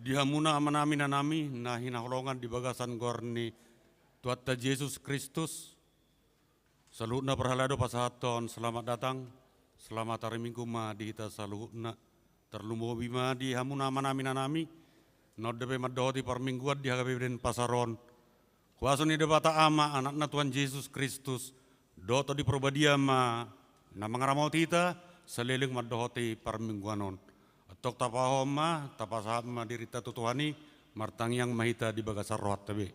Dihamuna amanami nanami na hinaholongan di bagasan gorni Tuatta Yesus Kristus. Salutna perhalado pasahaton, selamat datang, selamat hari Minggu ma di hita salutna. Terlumbo bima di hamuna amanami nanami, noddepe maddoti permingguan di hagabeben pasaron. Kuaso ni debata ama anakna Tuhan Yesus Kristus, doto di probadia ma na mangaramau tita seliling maddohoti permingguanon. Tok tapahoma tapasama dirita tutuhani martang yang mahita di bagasar rohat tabe.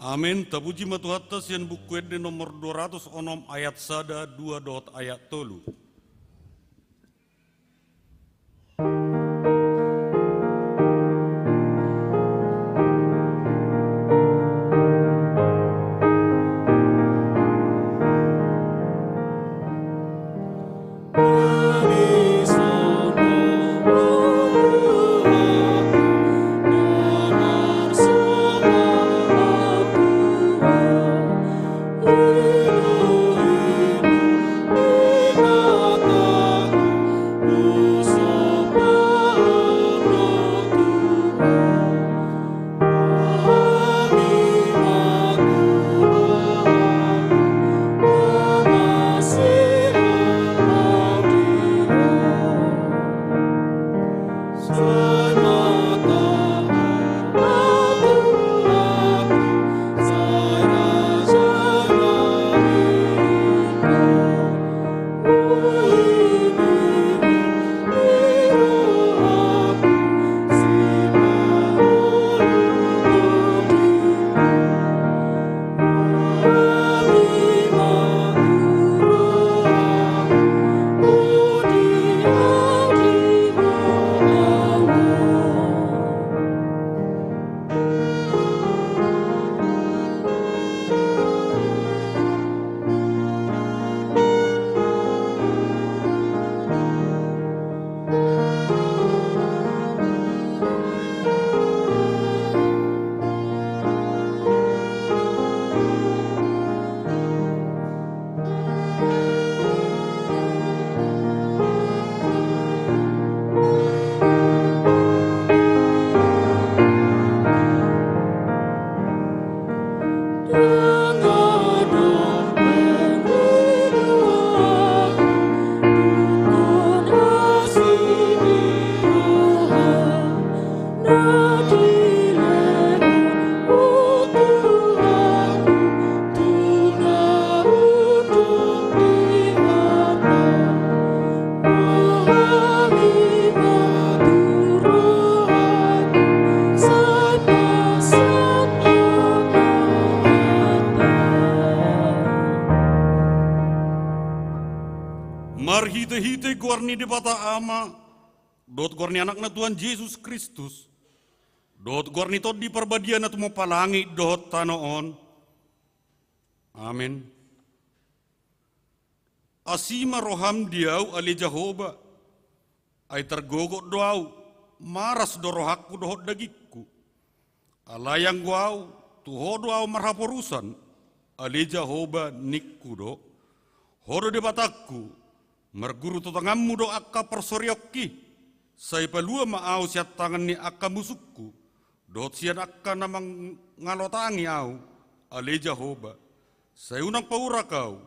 Amin. Tabuji matuhatas yang buku ede nomor 206 ayat sada 2 dot ayat tolu. Marhite-hite guarni di bata ama, dot guarni anakna Tuhan Yesus Kristus, dot guarni tot di perbadian atau mau palangi dot tanoon. Amin. Asima roham diau ali Jehovah, ay tergogok doau, maras dorohakku dohot dagikku. Alayang guau, tuho doau marhaporusan, ali Jehovah nikku do, hodo de batakku, merguru totangammu do akka persoryokki, saya palua maau siat tangan ni akka musukku, Dohot sian akka namang ngalotangi au, aleja hoba. Saya unang paura kau,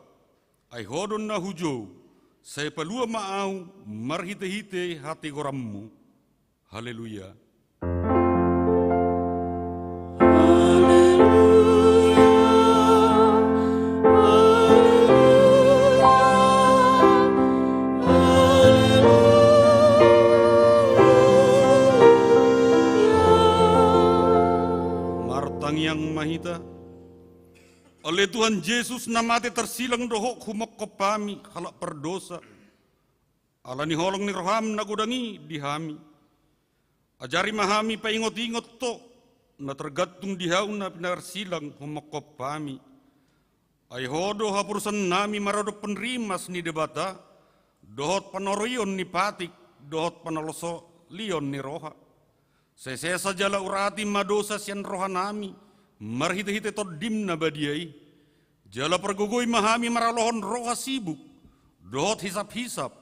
ay hodon na hujo. Saya pelua maau, marhite-hite hati gorammu. Haleluya. Yang mahita oleh Tuhan Yesus namate tersilang dohok humok kopami halak perdosa alani holong ni roham nagudangi dihami ajari mahami paingot-ingot to na tergantung dihau na pinarsilang humok kopami ay hodo hapurusan nami marodo penrimas ni debata dohot panoroyon ni patik dohot panoloso lion ni roha sesesa jala urati madosa sian roha nami marhite-hite todim na badiai jala pergugui mahami maralohon roha sibuk dohot hisap-hisap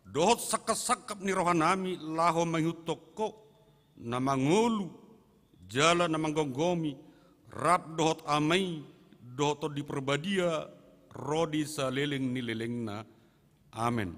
dohot sakap-sakap ni roha nami laho mangutoko na mangulu jala na manggonggomi rap dohot amai dohot di perbadia rodi saleleng ni lelengna amen.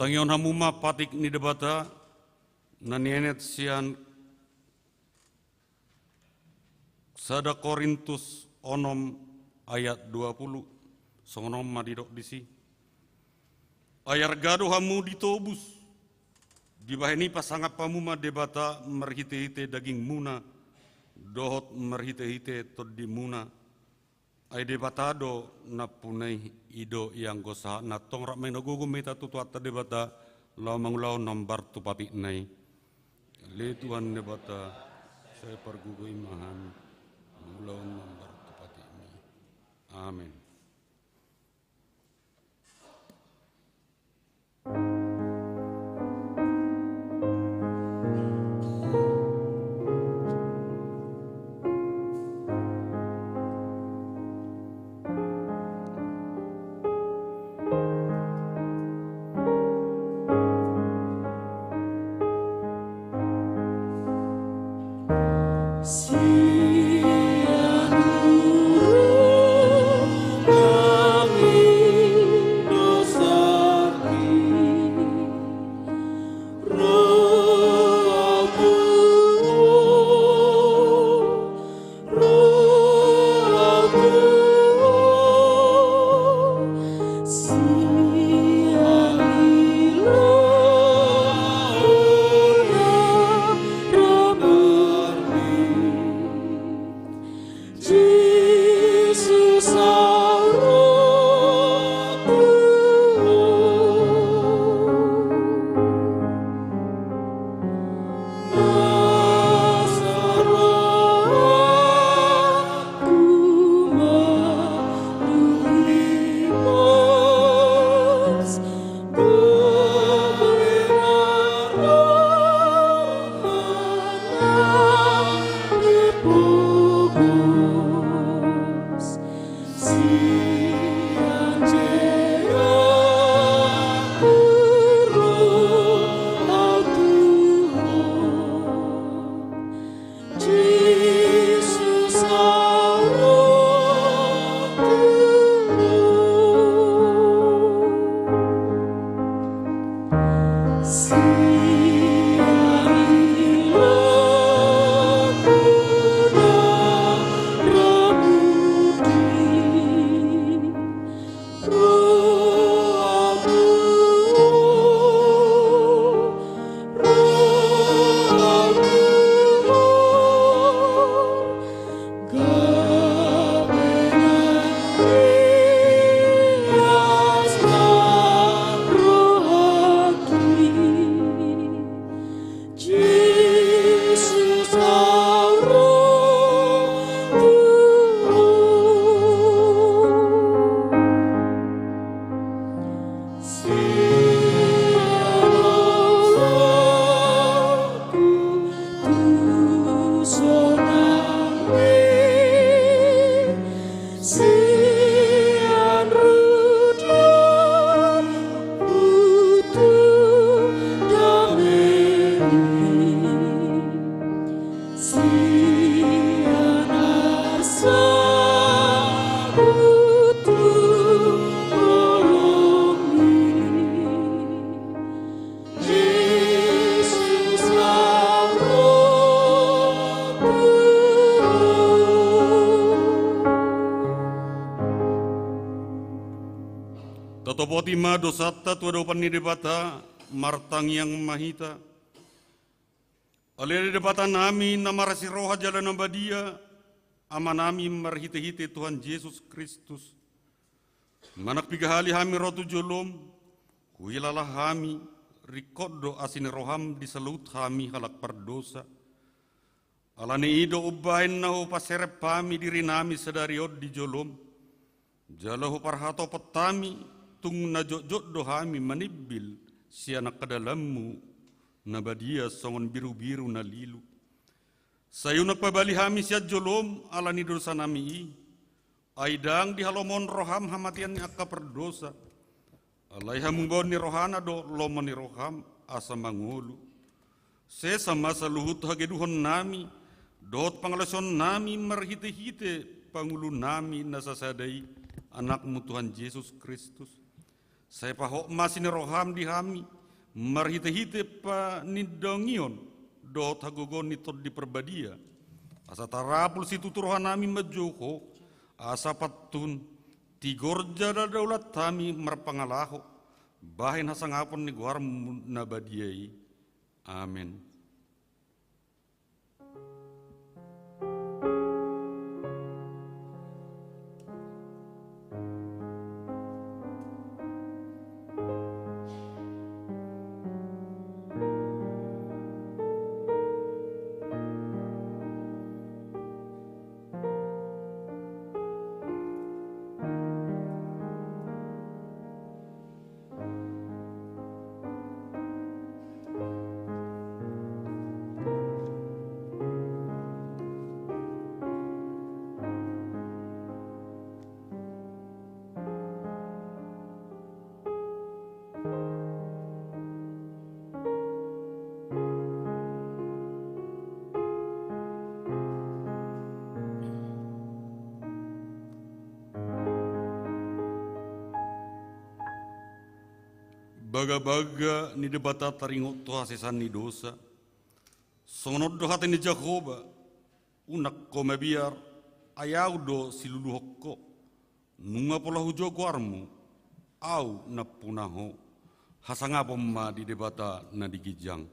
Tangyon hamuma patik ni debata nanienet sian sada Korintus onom ayat 20 songonom madidok disi ayar gado hamu ditobus dibaheni pasangat pamuma debata merhite-hite daging muna dohot merhite-hite todi muna ay debatado na punay ido yang gosa na tongrak may nagugumita tutuat ta debata lamang nambar tupati nay letuan debata saya pergugoy mahan law nambar tupati mi amen. Topoti ma dosata tua dopan ni debata martang yang mahita. Oleh debata nami namarasi roha jalan nabadia amanami marhite-hite Tuhan Yesus Kristus. Manak pigahali hami rotu jolom kuilalah hami rikodo asine roham di selut hami halak perdosa. Alani ido ubain nahu paserep pami diri nami sedariod di jolom. Jalahu parhato petami tung najok-jok dohami manibil si anak kedalammu nabadia songon biru-biru nalilu. Sayunak pabali hami siat jolom alani dosa nami aidang di halomon roham hamatian akka perdosa. Alai hamungbon ni rohana do lomon ni roham asa mangulu. Sesama saluhut hageduhon nami dot pangalason nami marhite-hite pangulu nami nasasadai anakmu Tuhan Yesus Kristus. Saya pahok masih roham di hami marhite-hite pa nidongion dot hagogon nitot di perbadia. Asa tarapul situ turuhan nami majuho asa patun tigor jada daulat kami merpangalaho bahin hasangapon ni guar nabadiai. Amin. Baga-baga ni debata taringot to hasesan ni dosa. Sonod do hati ni Jakoba. Unak ko mabiar ayaw do siluluhok ko. Nunga pola hujogo armu. Au napunaho. Hasangapom ma di debata na digijang.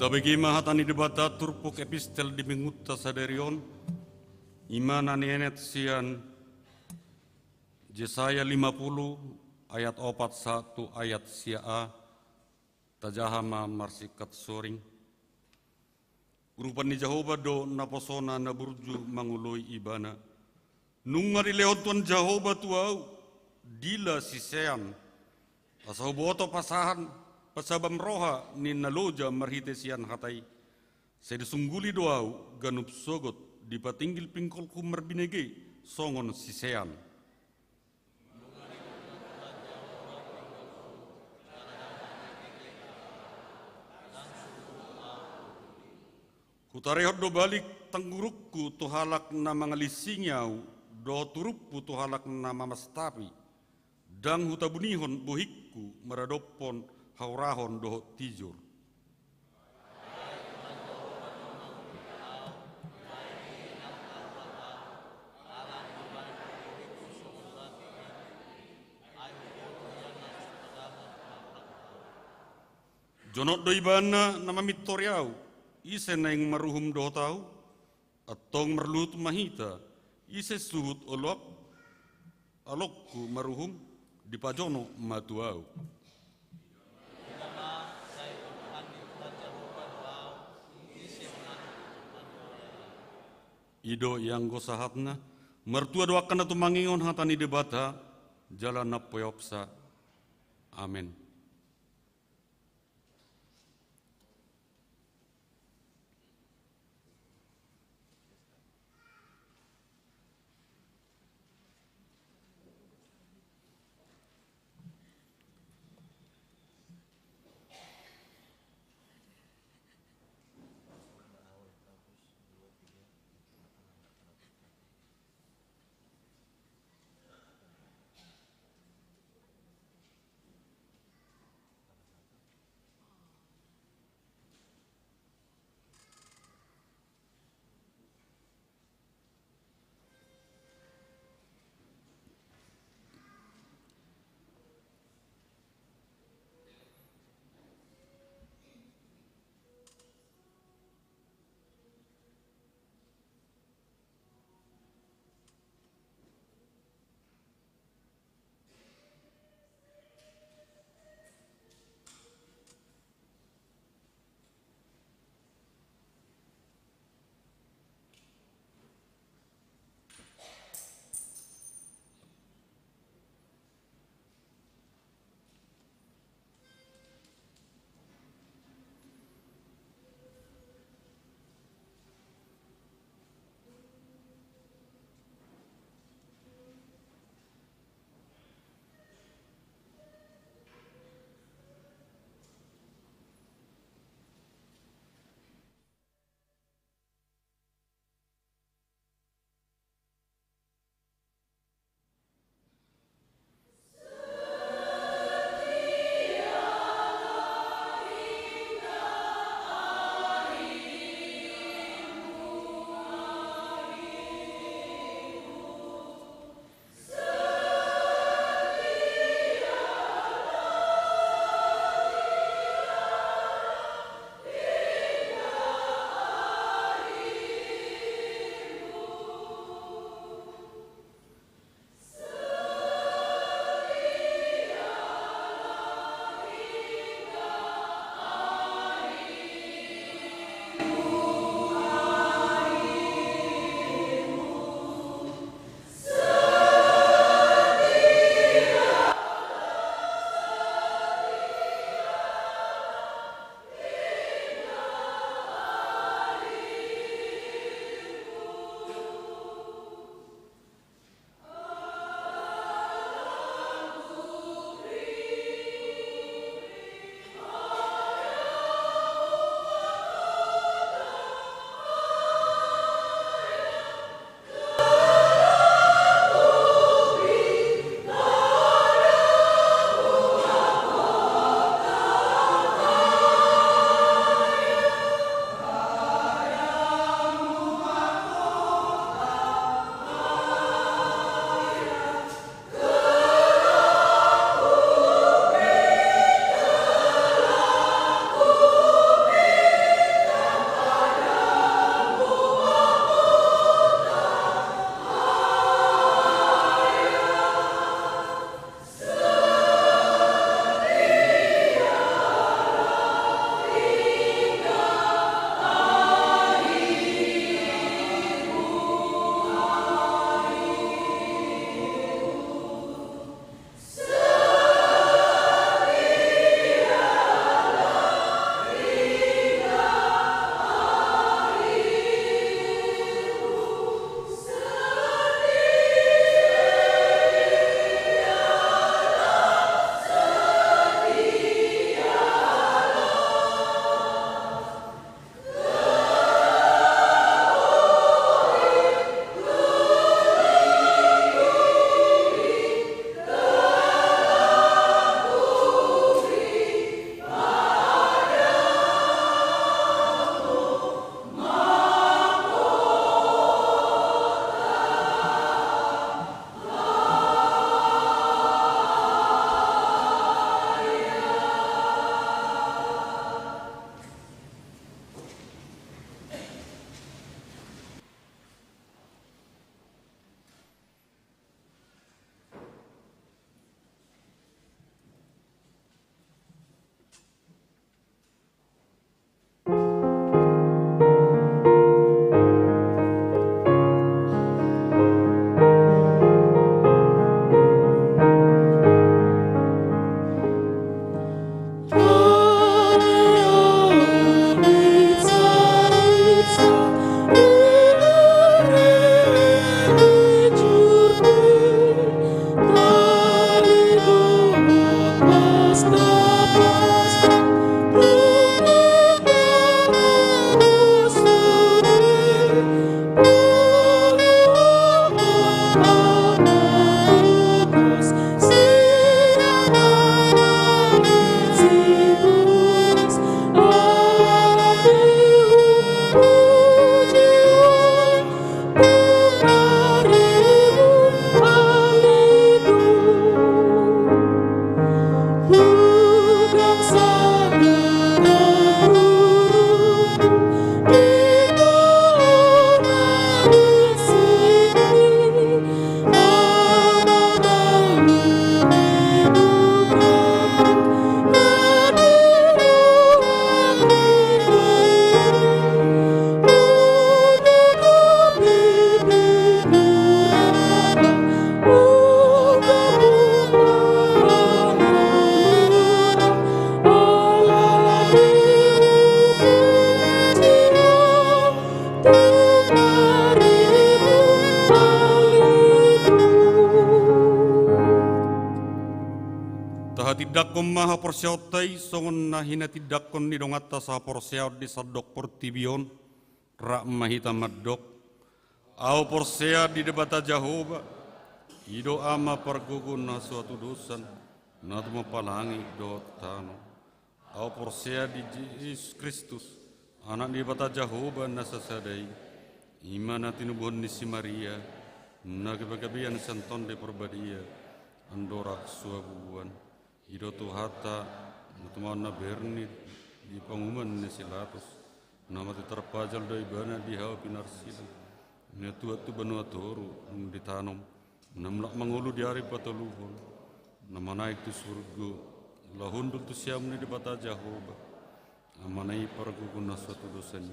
Tabegi mahatani debata turpuk epistel di mingutta saderion imana nenet sian Yesaya 50 ayat 41 ayat sia tajahama marsikat soring urupan ni Jehovah do naposona na burju mangului ibana Nungari leon tuan Jehovah tuau, dila sisean. Asau boto pasahan, pasabam roha ni naloja marhite sian hatai. Saya disungguli doau, ganup sogot, dipatinggil pingkolku merbinege, songon sisean. Kutarehot do balik tenggurukku tuhalak nama ngalisingau, do turupku tuhalak nama mastapi. Dang hutabunihon bohikku meradopon haurahon doho tijur. Jonot doibana nama mitoriau, ise naing maruhum doho tau, atong merlut mahita, ise suhut alokku maruhum, di pajono matuau. Ido yang go sahatna, mertua doakan atau mangingon hatani debata, jalan napoyopsa. Amin. dakkom maha porsiautai songon na hinati dakkon ni dongata sa porsiaut di sadok portibion rak mahita madok au porsea di debata Jehovah ido ama pergugun na suatu dosan na tuma palangi do tano au porsea di Yesus Kristus anak di debata Jehovah na sasadai imana tinubuhon ni si Maria na kebagabian santon de perbadia andorak suabuan ido tuhata mutumana berni di pengumuman ni silatus nama terpajal dari bana di hawa pinarsilan ni tu benua toru ditanom namlak mangulu di hari patoluhon nama naik tu surga lahundul tu siam ni di bata Jehovah amanai parguguna suatu dosen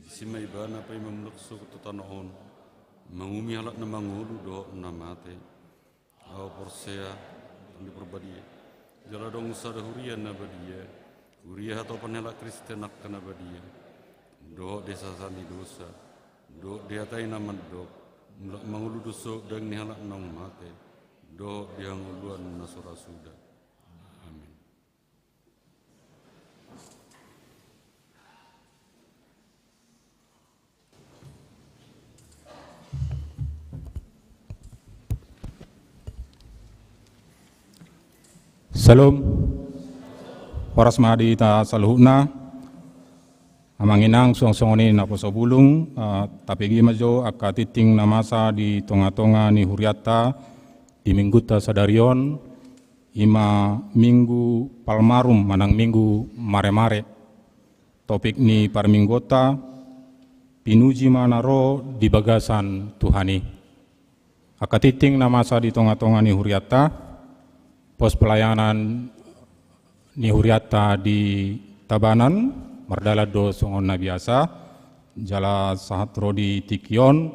simai bana pai memluksu tu tanoon mangumi halak na mangulu do namate au porsea di perbadia jala dong sada hurian na badia huria atau penelak Kristen nak kana badia do desa sandi dosa do diatai nama do mangulu dosa dan ni halak nang mate do dianguluan nasura suda amin. Salam, waras mahadi ta saluhna, amanginang suang-suangoni na posobulung, tapi gimajo akatiting na masa di tonga-tonga ni huriata di mingguta sadarion, ima minggu palmarum manang minggu mare-mare, topik ni parminggota pinuji manaro di bagasan Tuhani, akatiting na masa di tonga-tonga ni huriata. Pos pelayanan ni huriata di Tabanan, mardala do songon na biasa, jala sahatro di Tikion,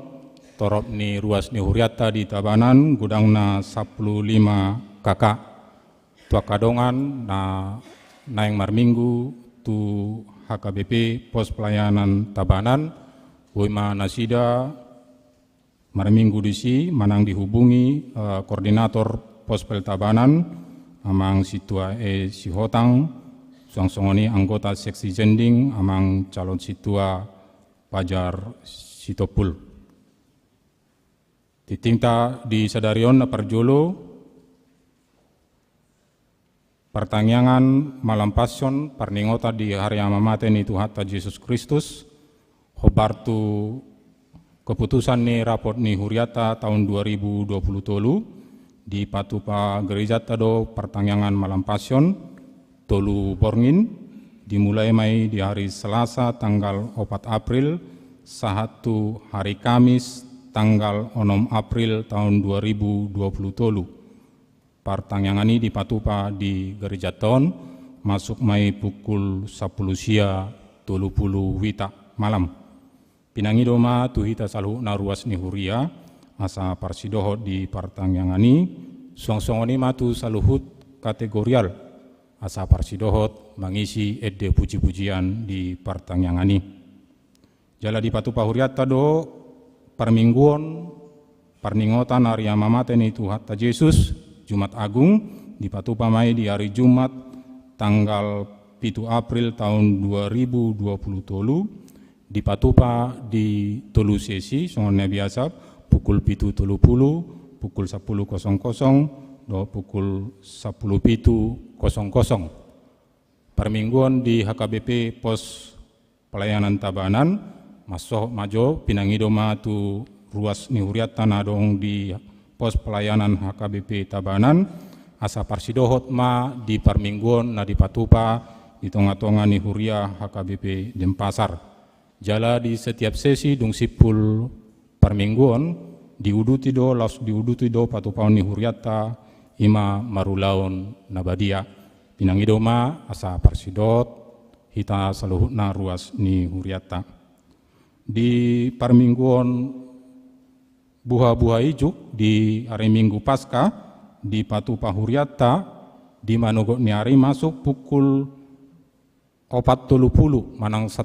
torop ni ruas ni huriata di Tabanan, gudang na 15 kakak. Tua kadongan na naeng marminggu tu HKBP pos pelayanan Tabanan, Wima Nasida marminggu disi, manang dihubungi koordinator Pospel Tabanan, amang situa Sihotang, suang-suangoni anggota seksi jending, amang calon situa Pajar Sitopul. Titingta di Sadarion na Parjolo, pertanyaan malam pasion, parningota di hari amamaten itu hatta Yesus Kristus, hobartu keputusan ni raport ni huriata tahun 2020 di Patupa Gereja Tado pertanyaan malam pasion tolu borngin dimulai mai di hari Selasa tanggal 4 April sahatu hari Kamis tanggal 6 April tahun 2020 pertanyaan ini di Patupa di Gereja Ton masuk mai pukul 10 sia 30 wita malam pinangidoma tuhita salu naruas ni huria asa parsidohot di partangangani suang-suangoni matu saluhut kategorial asa parsidohot mangisi edde puji-pujian di partangangani jala di Patupa huriata do parmingguon parningotan hari amamaten itu hatta Yesus Jumat Agung di Patupa mai di hari Jumat tanggal 7 April tahun 2020 di Patupa di tolu sesi songonnya biasa pukul 7.30, pukul 10.00, do pukul 10.00. Permingguan di HKBP Pos Pelayanan Tabanan, masuk majo pinangidoma tu ruas ni huriata nadong di Pos Pelayanan HKBP Tabanan, asa parsidohot ma di permingguan na di Patupa, di tonga-tonga ni huria HKBP Denpasar. Jala di setiap sesi dung sipul permingguan diuduti do Patupaon ni huriata ima marulaon nabadia pinangidoma asa parsidot hita saluhutna ruas ni huriata di parmingguan buha-buha ijuk di hari Minggu Pasca di Patupa huriata di manogot ni hari masuk pukul 4.30 manang 1.5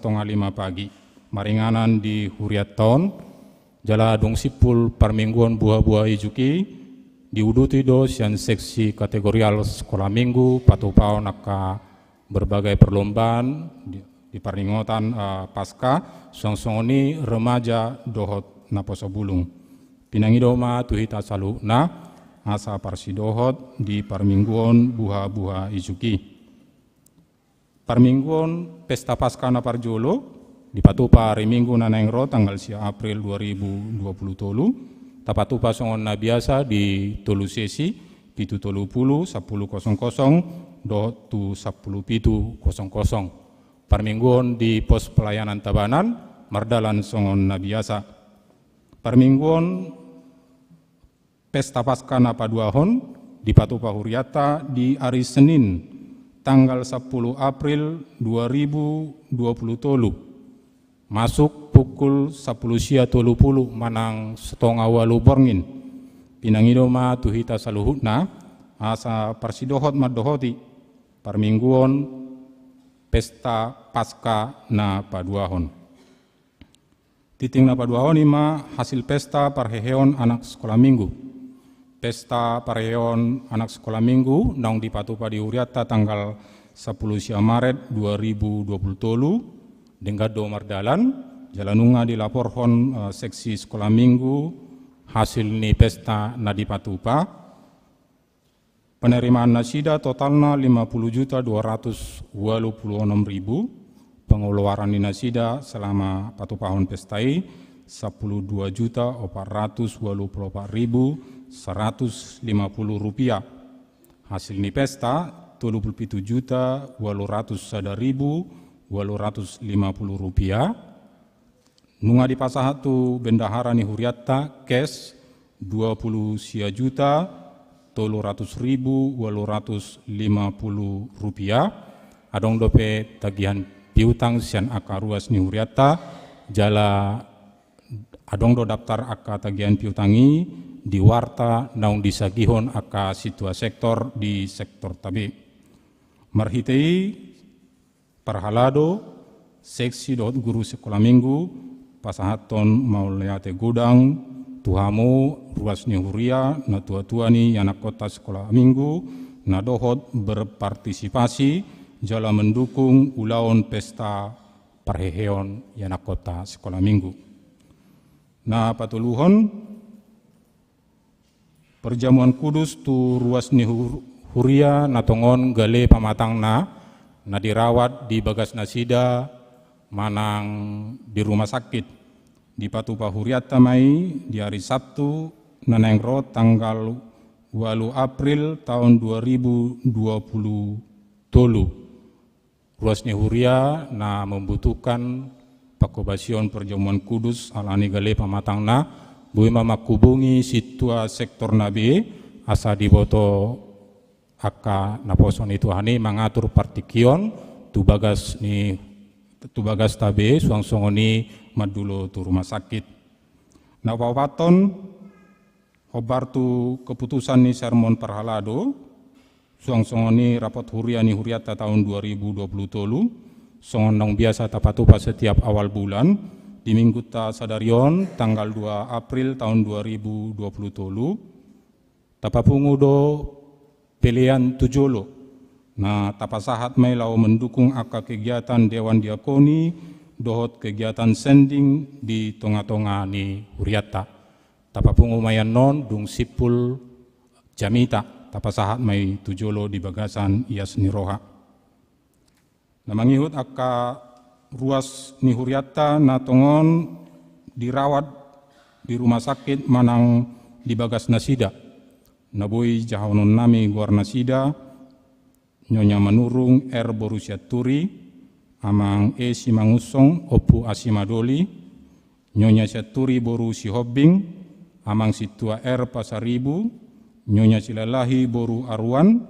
pagi maringanan di huriat tahun jala dong sipul parmingguan buah-buah ijuki diuduti do sian seksi kategorial sekolah minggu patupaon aka berbagai perlombaan di paringotan pasca songsongoni remaja dohot naposo bulung pinangidoma tuhita saluna asa parsidohot di parmingguon buha-buha ijuki parmingguon pesta pasca na parjolo di patupa hari minggu nanengro tanggal 10 April 2020 tapatupa songon na biasa di tolu sesi pitu tolu pulu 10.00 do tu 10.00 parmingguon di pos pelayanan Tabanan mardalan songon na biasa parmingguon pesta pasca na paduahon di patupa huriata di hari Senin tanggal 10 April 2020 masuk pukul 10.30 manang setengah walu borngin pinangidoma tuhita saluhutna asa parsidohot madohoti parmingguon pesta pasca na paduahon titing na paduahon ima hasil pesta parheheon anak sekolah minggu pesta parheheon anak sekolah minggu naung di patupa di Huriata tanggal 10 Maret 2020 Denggado mardalan jalanunga dilaporkan seksi sekolah minggu hasil ni pesta na di patupa penerimaan nasida totalna 50.286.000 pengeluaran di nasida selama patupahon pestai 12.424.150 rupiah hasil ni pesta 27.800.850 rupiah. Nunga di pasahatu bendahara ni Huriata cash 20 juta 300.850 rupiah. Adong dope tagihan piutang sian aka ruas ni Huriata jala adong do daftar aka tagihan piutangi di warta naung disagihon aka situa sektor di sektor tabi. Marhitei parhalado seksi dot guru sekolah minggu pasahaton mauliate gudang tuhamu ruas ni Huria na tua-tua ni anak kota sekolah minggu na dohot berpartisipasi jala mendukung ulaon pesta parheheon anak kota sekolah minggu na patuluhon perjamuan kudus tu ruas ni Huria na tongon gale pamatang na dirawat di Bagas Nasida manang di rumah sakit di Patupa Huriata mai di hari Sabtu nanengro tanggal 8 April tahun 2020 ruasnya Huria na membutuhkan pakobasion perjamuan kudus alani gale pamatang na bui mamakubungi situa sektor nabi asa diboto aka naposon itu hani mengatur partikion tu bagas tabe suang-suangoni madulo tu rumah sakit. Na wawaton hobar tu keputusan ni sermon parhalado suang-suangoni rapat Huria ni Huriata tahun 2020 songon nang biasa tapatupa setiap awal bulan di minggu ta sadarion tanggal 2 April tahun 2020 tapapungu do pilihan tujolo na tapasahat may lau mendukung aka kegiatan Dewan Diakoni dohot kegiatan sending di tonga-tonga ni Huriata tapapungu mayan non dung sipul jamita tapasahat may tujolo di bagasan ias ni roha na mangihut aka ruas ni Huriata na tongon dirawat di rumah sakit manang di Bagas Nasida nabui jahonon nami Guarna Sida nyonya manurung Borusia Turi amang Simangusong opu Asimadoli nyonya Siaturi boru si Hobbing amang situa Pasaribu nyonya Silalahi boru Arwan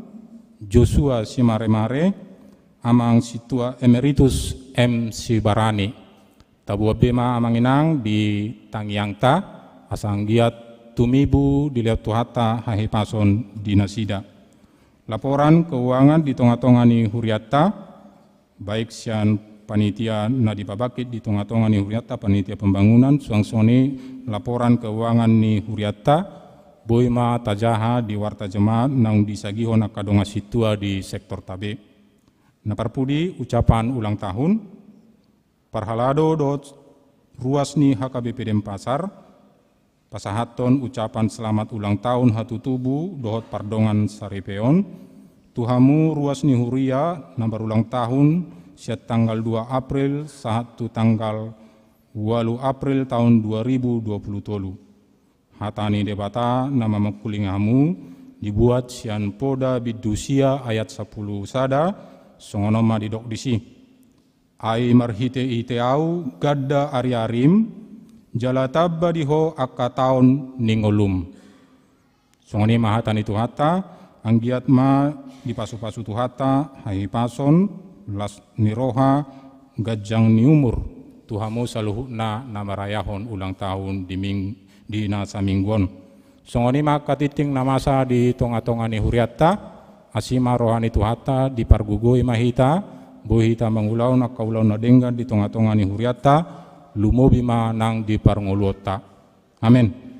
Joshua Simaremare amang situa Emeritus Sibarani tabua bema amang inang di Tangyangta asang giat tumibu dilihat tuhata hahipason di Nasida. Laporan keuangan di tonga-tonga ni Huriata, baik sian panitia Nadi Pabakit di tonga-tonga ni Huriata, panitia pembangunan, suang-soni laporan keuangan ni Huriata, boima tajaha di warta jemaat nang disagihon akadonga situa di sektor tabe. Na parpudi ucapan ulang tahun parhalado dot ruas ni HKBP Denpasar pasahaton ucapan selamat ulang tahun hatu tubuh dohot pardongan sarepeon tuhamu ruas ni huria nambar ulang tahun siat tanggal 2 April satu tanggal 8 April tahun 2020. Hatani debata nama makulingamu dibuat sian poda bidusia ayat 10 sada songonoma didok disi. Ai marhite iteau gadda ariarim jalatabba diho akataon ningolum. Songoni mahatani tuhata anggiat ma dipasu-pasu tuhata hai pason las niroha gajang ni umur tuhamu saluhuna nama rayahon ulang tahun di nasa mingguan. Songoni maka titing namasa di tonga-tonga ni huriatta asima rohani tuhata di pargugoi mahita bohita mangulau na kaulau na denggan di tonga-tonga ni huriatta lumobi ma nang di parngolota. Amin.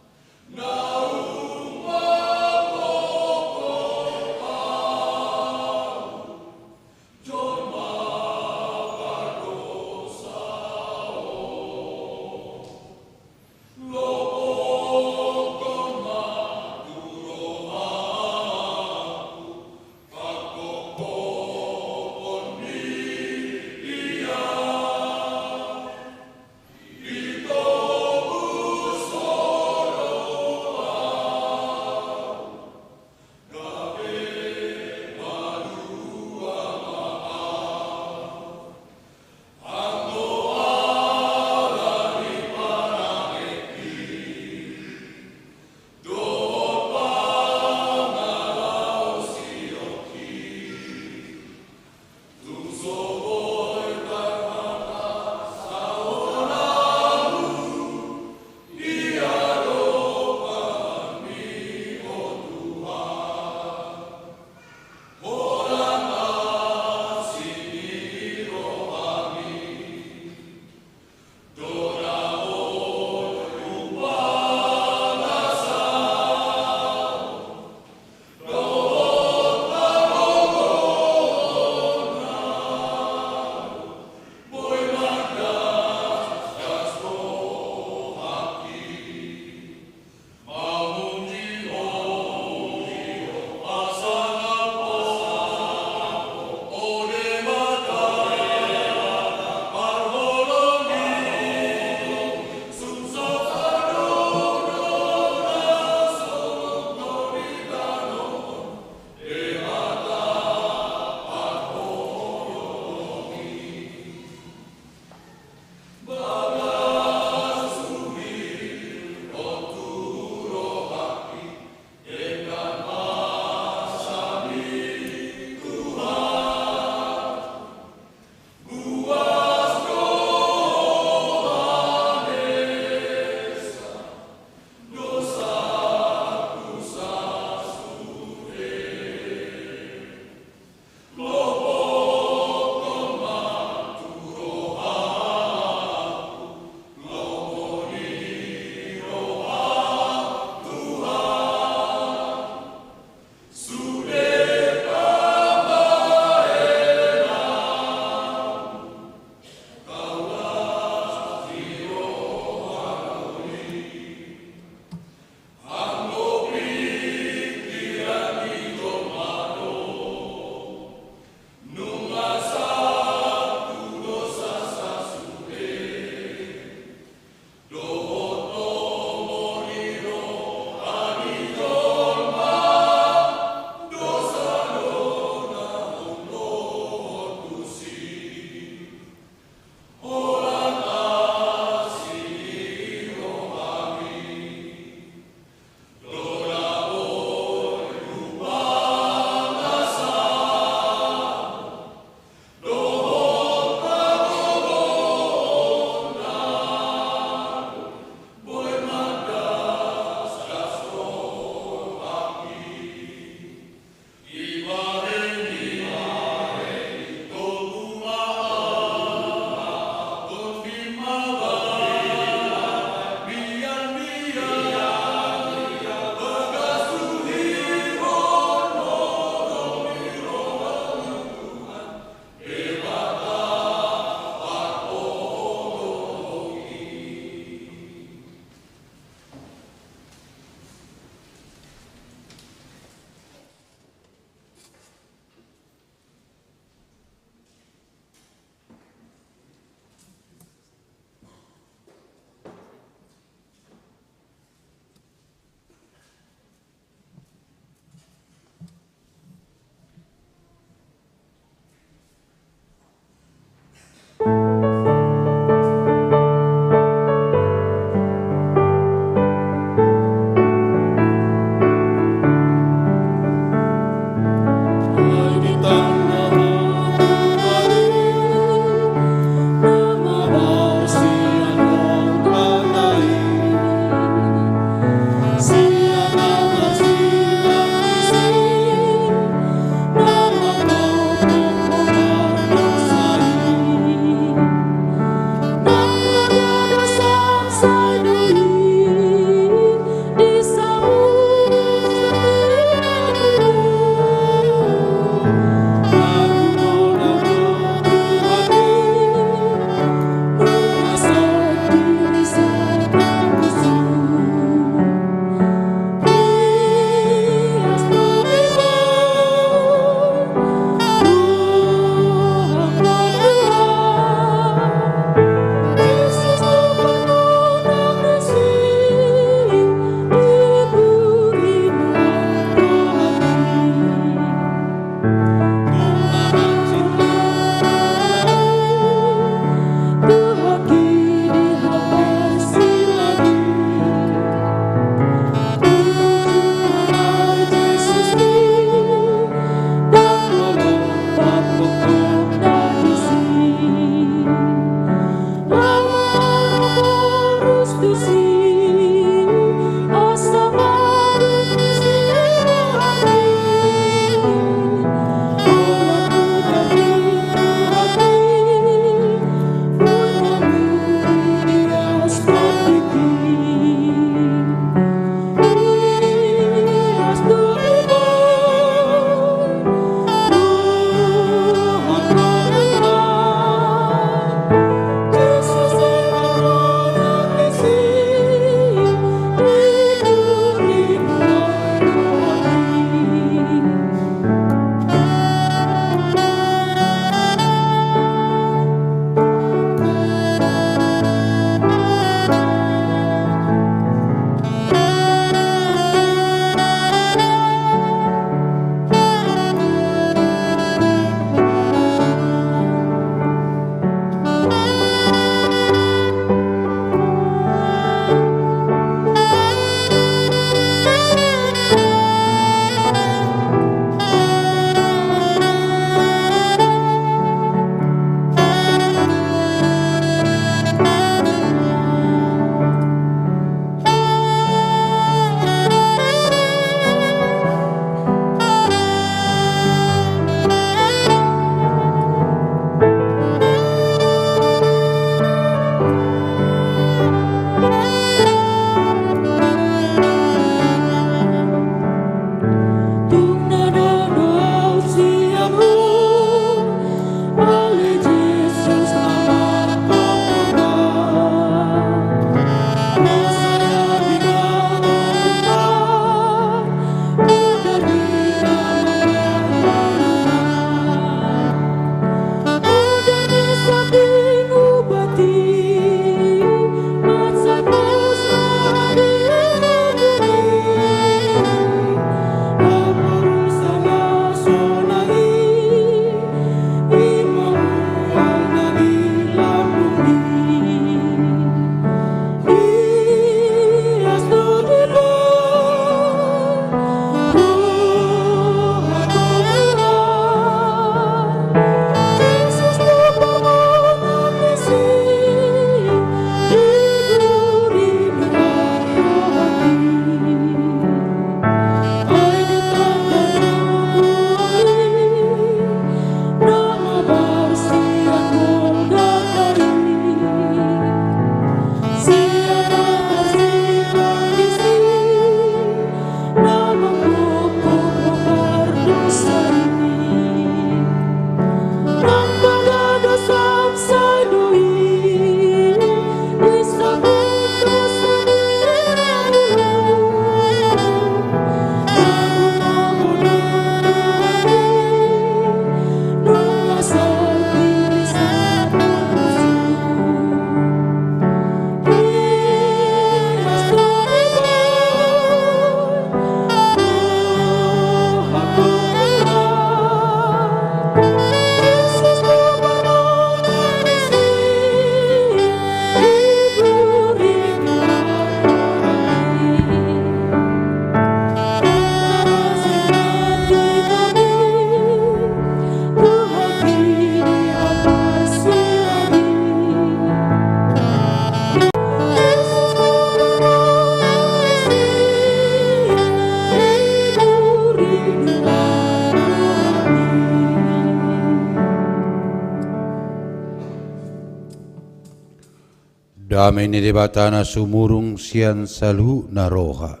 Damai ni debatana sumurung sian salu naroha.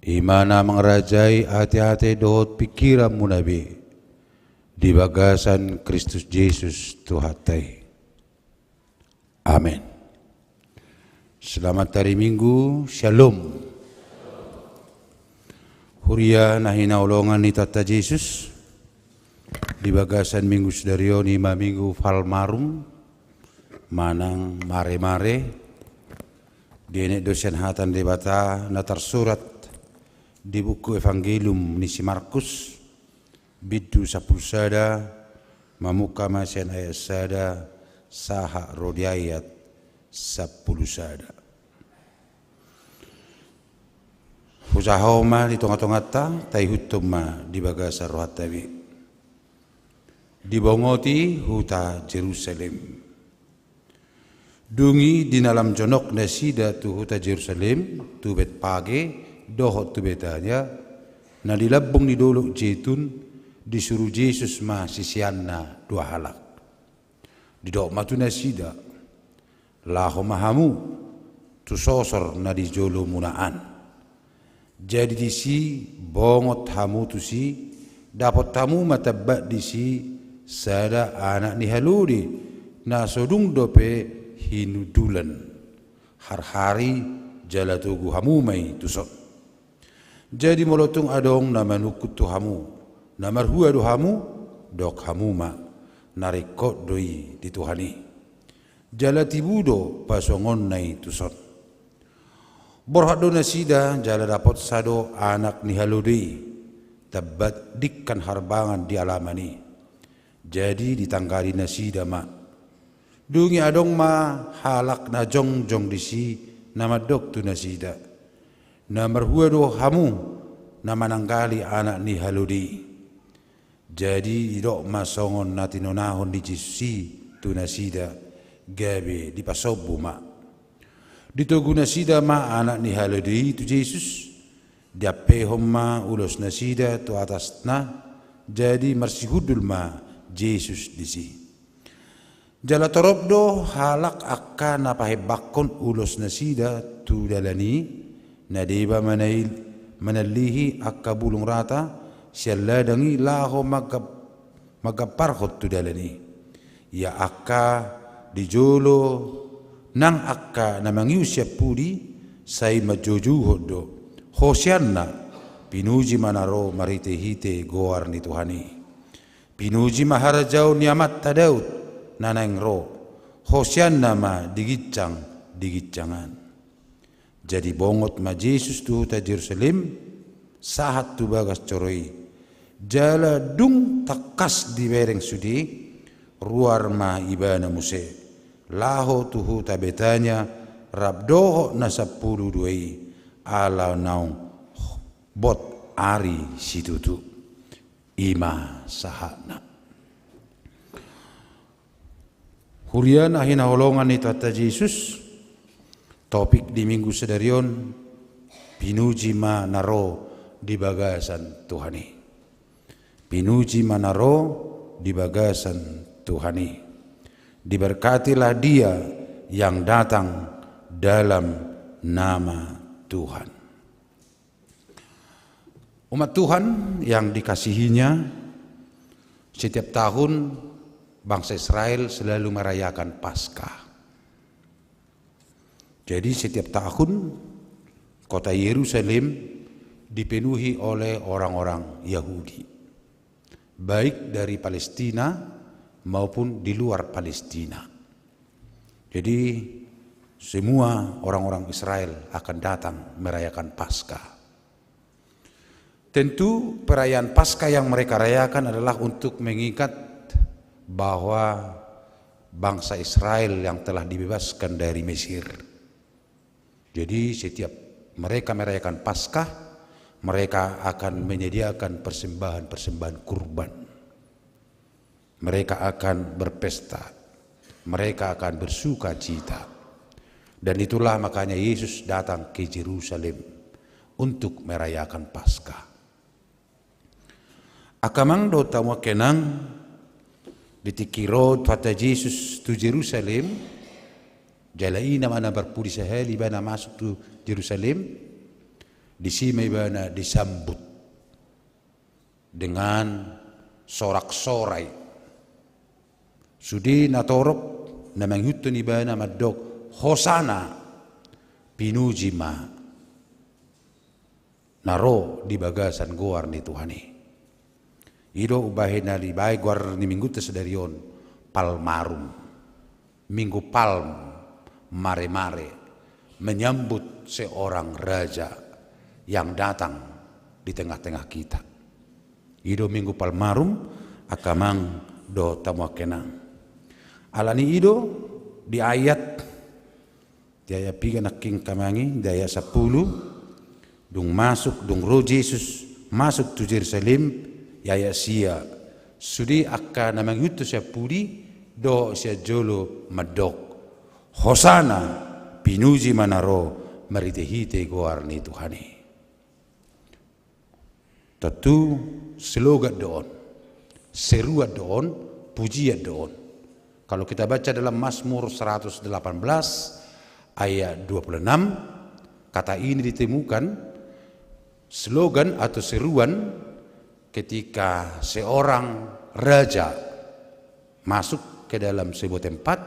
Imana mengerajai hati-hati dohot pikiran munabi di bagasan Kristus Yesus Tuhatai. Amin. Selamat hari Minggu, Shalom. Huria nahina ulongan ni Tata Yesus di bagasan Minggu Sedarion 5 Minggu Falmarum manang mare-mare dene dosen hatan debata na tersurat di buku Evangelium ni si Markus bidu 10 sada mamuka masen ayat sada saha rodiayat 10 sada. Usahaw ma di tonga-tonga ta tay hutum ma di bagasa rohatawi di bongoti huta Jerusalem. Dungi di dalam jonok nasida tu huta Jerusalem tu bet pagi dohot tu betanya na dilabung di dolok jetun disuruh Yesus ma sisianna 2 halak. Di dok matu nasida laho mahamu tu sosor na di jolo munaan. Jadi di si bongot hamu tu si dapat tamu matabat di si sada anak ni haludi na sodung dope hinudulan har-hari jala tugu hamu mai tusok. Jadi molotung adong na manukut tu hamu na marhua do hamu dok hamu ma narikot doi di Tuhani. Jala tibudo pasongon nai tusok. Borhado nasida jala dapat sado anak ni haludi tabat dikkan harbangan di alamani. Jadi ditanggali nasida ma dungi adong ma halak na jong di si nama dok tu nasida na marhua do hamu na mananggali anak ni haludi. Jadi idok ma songon na tinonahon di si tu nasida gabe di pasobu ma ditogu nasida ma anak ni haludi tu Yesus diapehom ma ulos nasida tu atas na jadi marsihudul ma Yesus di si. Jala torobdo halak akan napahebakon ulos nasida tu dalani na deba manalihi akka bulung rata siya dangi laho magaparhot tu dalani. Ya akka dijolo nang akka na mangiusya pudi say majujuhod do. Hosianna pinuji manaro marite hite goar ni Tuhani. Pinuji maharajaw niamat ta Daud nanang ro Hosian nama digitjangan. Jadi bongot ma Yesus tu ta Jerusalem sahat tu bagas coroi jala dung takas di bereng sudi ruar ma ibana muse laho tu ta betanya rabdoho na 10 duai ala naung bot ari situtu ima sahana. Hurian ahina holongan ni Tata Yesus topik di Minggu Sedarion pinuji ma naro di bagasan Tuhani. Pinuji ma naro di bagasan Tuhani. Diberkatilah dia yang datang dalam nama Tuhan. Umat Tuhan yang dikasihinya, setiap tahun bangsa Israel selalu merayakan Paskah. Jadi setiap tahun kota Yerusalem dipenuhi oleh orang-orang Yahudi, baik dari Palestina maupun di luar Palestina. Jadi semua orang-orang Israel akan datang merayakan Paskah. Tentu perayaan Paskah yang mereka rayakan adalah untuk mengingat bahwa bangsa Israel yang telah dibebaskan dari Mesir. Jadi setiap mereka merayakan Paskah, mereka akan menyediakan persembahan-persembahan kurban. Mereka akan berpesta, mereka akan bersuka cita. Dan itulah makanya Yesus datang ke Yerusalem untuk merayakan Paskah. Akamang do tamu kenang ditikiro Tata Yesus tu Jerusalem Jalai mana berpudi sehali bana masuk tu Yerusalem, di sini bana disambut dengan sorak-sorai. Sudi natorok na manghuto ni bana madok Hosana pinuji ma naro di bagasan goar ni Tuhani. Ido ubahin na di baik goar ni minggu tesedarion palmarum, minggu palm, mare-mare, menyambut seorang raja yang datang di tengah-tengah kita. Ido minggu palmarum akamang do tamu kenang. Alani ido di ayat daya piga naking kamangi daya 10 dung masuk dung roh Yesus masuk tu Yerusalem yaya sia sudi akka namang yutu sia pudi do sia jolo madok Hosana pinuji manaro maritehite goar ni Tuhani. Tentu slogan doon, seruat doon, pujian doon. Kalau kita baca dalam Mazmur 118 ayat 26, kata ini ditemukan slogan atau seruan ketika seorang raja masuk ke dalam sebuah tempat,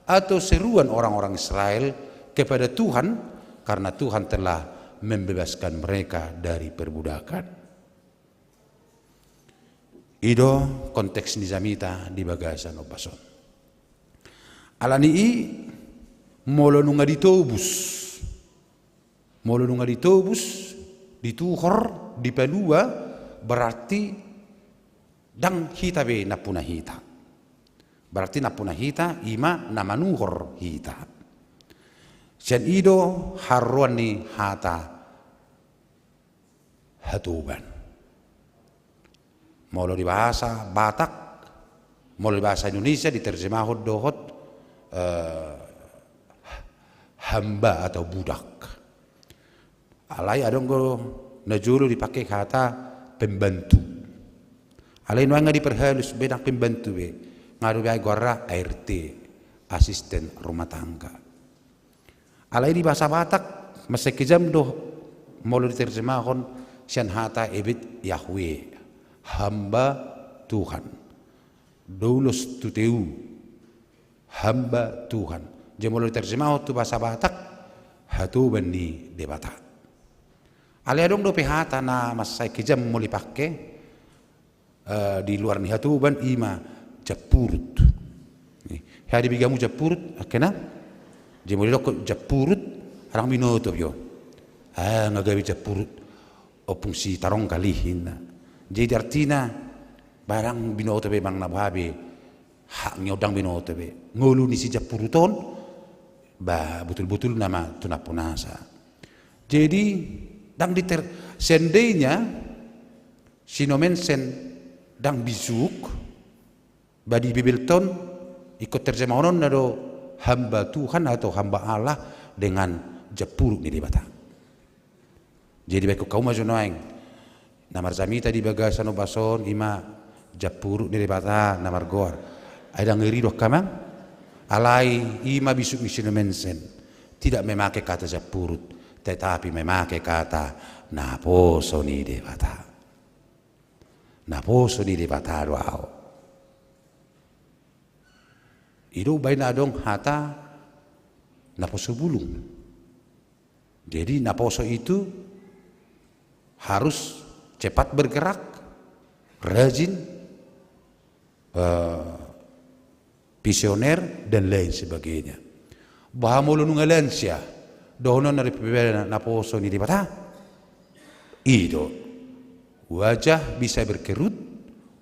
atau seruan orang-orang Israel kepada Tuhan karena Tuhan telah membebaskan mereka dari perbudakan. Ido konteks nizamita di bagasan obason. Alani i molo nunga ditobus dituhor dipalua berarti dang hita be napuna hita. Berarti napuna hita ima namanuhor hita. Sian ido harwani hata hatuban. Molo di bahasa Batak, molo di bahasa Indonesia diterjemahkan dohot hamba atau budak. Alai adonggo najulu dipakai kata pembantu. Alai nuanga diperhalus bedang pembantu be. Ngaru bai gora ART, asisten rumah tangga. Alai di bahasa Batak masih kejam doh molo diterjemahkan sian hata ebit Yahweh, hamba Tuhan. Doulos tuteu, hamba Tuhan. Jadi molo diterjemahkan tu bahasa Batak hatu bani debata. Alai adong do pehata na masai kejam mau dipakai di luar ni hatu ban ima japurut. Hari bigamu japurut, kena? Jadi mulai dok japurut, orang binoto yo. Ngagawi japurut, opung si tarong kalihin. Jadi artinya barang binoto be bang nababe, hak nyodang binoto be. Ngulu ni si japuruton, ba betul-betul nama tunapunasa. Jadi dang sendenya sinomen sen dang bizuk. Badi Bibelton ikut terjemahan nado hamba Tuhan atau hamba Allah dengan japuruk di debata. Jadi baik kau maju noeng namar zamita di bagasan obason ima japuruk di debata namar goar. Ada ngeri doh kamang alai ima bisuk misino mensen tidak memakai kata japurut tetapi memakai kata naposo ni debata. Naposo ni debata doao. Ido bain adong hata naposo bulung. Jadi naposo itu harus cepat bergerak, rajin, visioner dan lain sebagainya. Bahamolo nungalansia, dohonon dari pembela naposo ni dibata. Ido wajah bisa berkerut,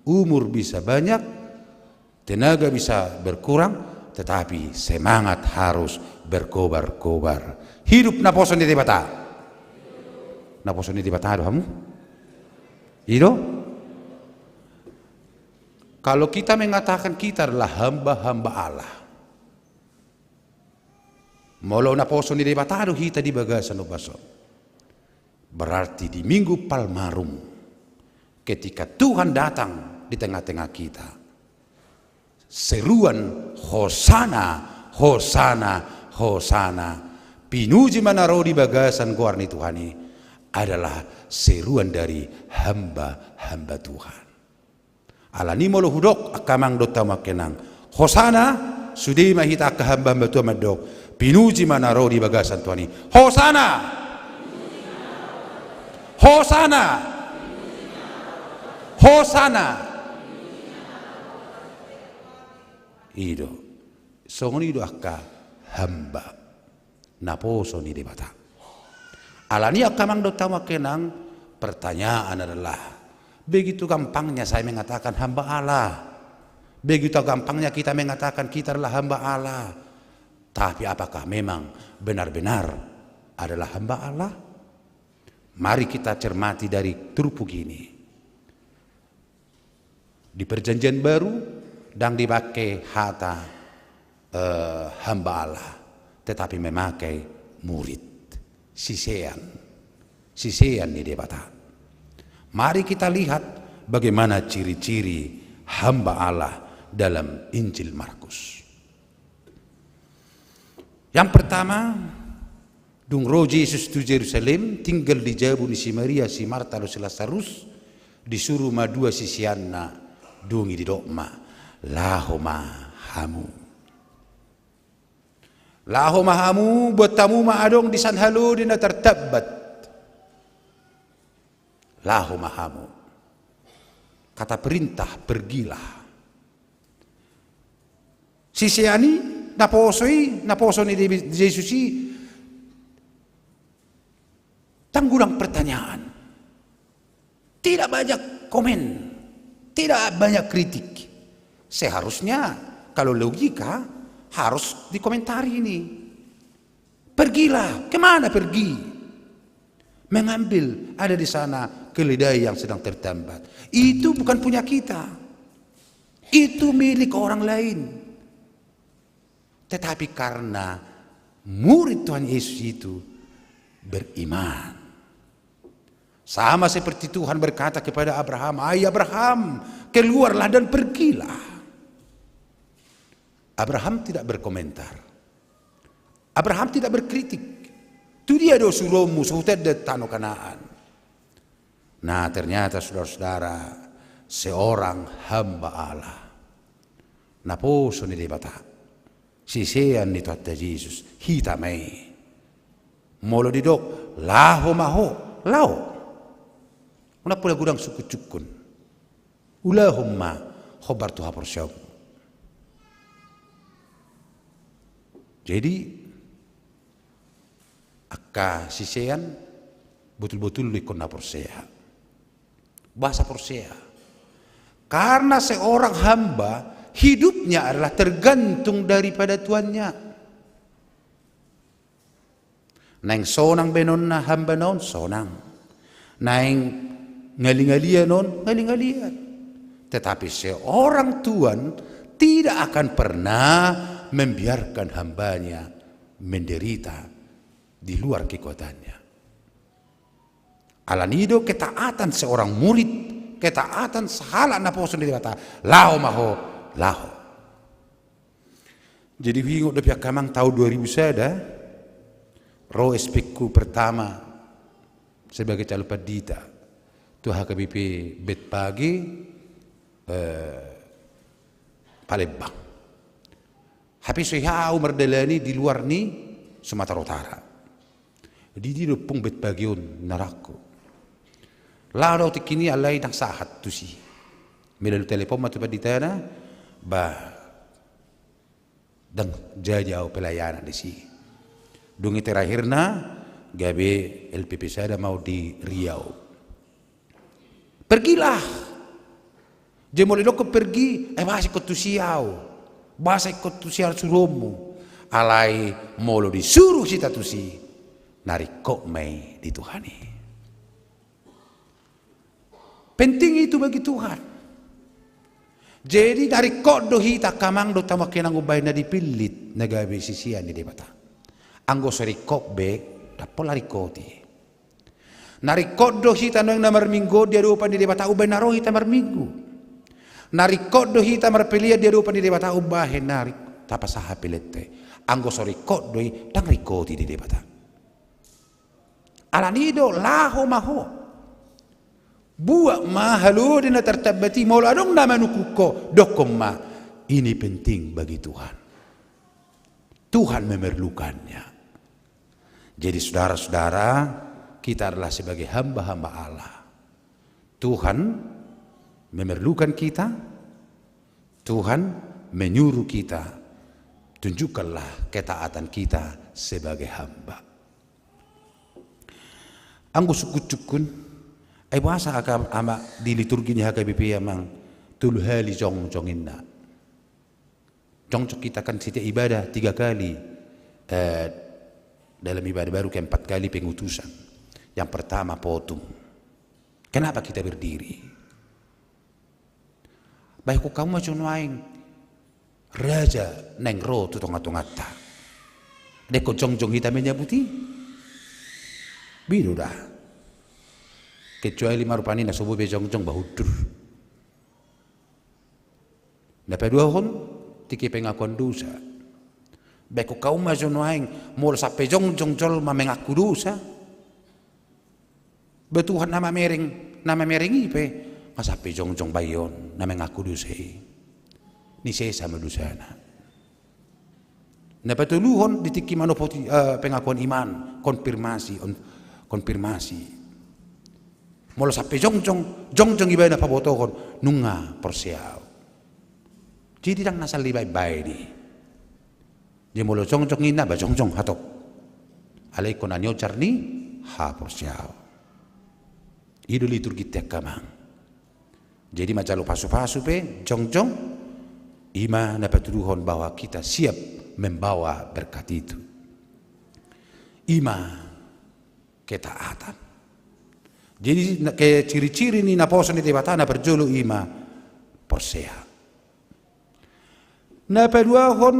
umur bisa banyak, tenaga bisa berkurang, tetapi semangat harus berkobar-kobar. Hidup naposo ni debata. Naposo ni debata kamu? Ido? Kalau kita mengatakan kita adalah hamba-hamba Allah, molo naposo ni debata kita di bagasan obaso. Berarti di Minggu Palmarum, ketika Tuhan datang di tengah-tengah kita, seruan Hosana, Hosana, Hosana, pinuji manaro di bagasan gorni Tuhani, adalah seruan dari hamba-hamba Tuhan. Alani molo hudok akamang dota makenang. Hosana, sudi mahita ke hamba-hamba Tuhan madok. Pinuji manaro di bagasan Tuhani. Hosana! Hosana! Hosana! Ido. Songoni do akka hamba. Naposo ni debata. Alani akamang dota makenang, pertanyaan adalah, begitu gampangnya saya mengatakan hamba Allah. Begitu gampangnya kita mengatakan kita adalah hamba Allah. Tapi apakah memang benar-benar adalah hamba Allah? Mari kita cermati dari terupuk ini. Di perjanjian baru dan dipakai kata hamba Allah, tetapi memakai murid. Sisean di debata. Mari kita lihat bagaimana ciri-ciri hamba Allah dalam Injil Markus. Yang pertama, dung roh Yesus tu Yerusalem, tinggal di jabu ni si Maria, si Marta, si Lazarus, disuruh ma dua sisianna, dungi di dokma, lahoma hamu. Lahoma hamu, buat tamu ma adong di sanhalu dina tertabat. Lahoma hamu. Kata perintah, pergilah. Sisiani, naposoni di Yesusi, tanggulang pertanyaan. Tidak banyak komen, tidak banyak kritik. Seharusnya kalau logika harus dikomentari ini. Pergilah, kemana pergi? Mengambil, ada di sana keledai yang sedang tertambat. Itu bukan punya kita. Itu milik orang lain. Tetapi karena murid Tuhan Yesus itu beriman. Sama seperti Tuhan berkata kepada Abraham, "Hai Abraham, keluarlah dan pergilah." Abraham tidak berkomentar. Abraham tidak berkritik. Itu dia do suromu suhutet de tano Kanaan. Nah, ternyata saudara-saudara, seorang hamba Allah. Naposo ni debata. Sisean ni Tuhan Yesus, hitamai. Molo didok, laho maho, lao. Una pula gudang suku cukun. Ulahumma khobar tuha porsyam. Jadi, akka sisean betul-betul ikon na porsea. Bahasa porsea. Karena seorang hamba, hidupnya adalah tergantung daripada tuannya. Nang sonang benon na hamba non sonang. Nang ngalingalia non ngalingalian. Tetapi seorang tuan tidak akan pernah membiarkan hambanya menderita di luar kekuatannya. Alanido ketaatan seorang murid, ketaatan sahala naposo di kata lao maho lao. Jadi wingo do pihak kamang tahun 2000 sada roh espekku pertama sebagai calon padita tu HKBP Bet Pagi Palembang. Tapi saya merdelani di luar ni Sumatera Utara. Di pung Bet Pagion narako. Lalu tikini alai nang sahat tu si. Melalui telepon matu paditana bah dan jajau pelayanan di si. Dungi terakhirna gabe LPP saya mau di Riau. Pergilah. Jemol itu pergi, masih ikut tusiau, bahasa ikut tusiau suruhmu, alai molo disuruh si tatusi, narik kok mai di Tuhani. Penting itu bagi Tuhan. Jadi dari kok do hita kamang do tamak kenang ubay na dipilit nagabi sisian di debata. Anggo sari kok be, dapola rikoti. Narikot do hita no yang namar minggu dia rupa di debata ubay naro hita mar minggu. Narikot do hita marpelia dia rupa di debata ubahe narik tapasaha pelete anggo sorikot doi dang rikoti di debata alanido laho maho buat mahalo dina tertabati mola dong nama nukuko dokom ma ini penting bagi Tuhan. Tuhan memerlukannya. Jadi saudara-saudara, kita adalah sebagai hamba-hamba Allah. Tuhan memerlukan kita, Tuhan menyuruh kita, tunjukkanlah ketaatan kita sebagai hamba. Anggo sukut-sukun, ay bahasa ama di liturgi ni HKBP amang tuluhali jong-jongin na. Jong-jong kita kan setiap ibadah 3 kali, dalam ibadah baru ke 4 kali pengutusan. Yang pertama potong. Kenapa kita berdiri? Baik kok kamu macam aing raja neng ro tu tonga-tongata. Deko jong-jong kita menyabuti. Biru dah. Kecuali marupani na sobo be jong-jong bahudur. Dapat 2 hon tiki pengakuan dosa. Baik kok kamu macam aing mul sampai jong-jong jol mengaku dosa. Betuhan nama mering ipe masapi jong-jong bayon nama ngaku dosa ni saya sama dosana na patuluhon ditiki manopoti pengakuan iman konfirmasi molo sapi jong-jong iba na pabotohon nunga persiaw jadi dang nasal libay di dia molo jong-jong ina ba jong-jong hatok alay ko na nyo charni ha persiaw itu liturgi tiap kamang. Jadi macam pasu-pasu pe, jong-jong, ima dapat tuduhan bahwa kita siap membawa berkat itu. Ima ketaatan. Jadi ke ciri-ciri ni naposo ni tebatana berjolo ima perseha. Napa dua hon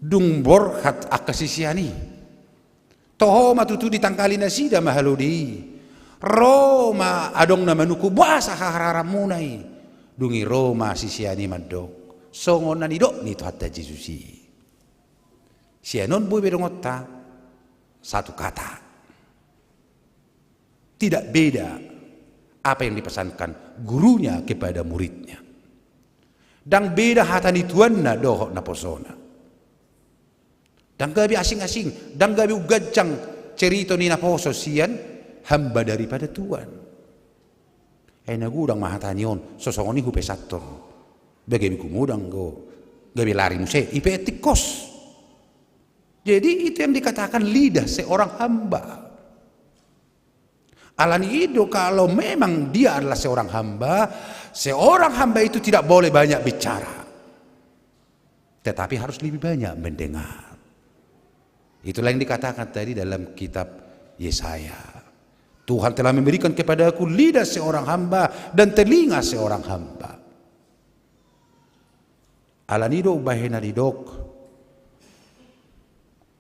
dung borhat akasisiani. Toho matutu ditangkali nasida mahalodi. Roma adong na manuku buasa haharamunay dungi Roma sisiani madok songon na nidok nito hatta Jesusi sianon buy bedongotta satu kata tidak beda apa yang dipesankan gurunya kepada muridnya dan beda hatani tuanna dohok na posona dan gabi asing-asing dan gabi ugajang cerita ni na poso sian hamba daripada Tuhan. Nagudang mahatanion sosongoni hupe sator. Bagaimana kumudang go gabi lari muse ipe etikos. Jadi itu yang dikatakan lidah seorang hamba. Alani itu kalau memang dia adalah seorang hamba itu tidak boleh banyak bicara. Tetapi harus lebih banyak mendengar. Itulah yang dikatakan tadi dalam kitab Yesaya. Tuhan telah memberikan kepada aku lidah seorang hamba dan telinga seorang hamba. Alanido bahena didok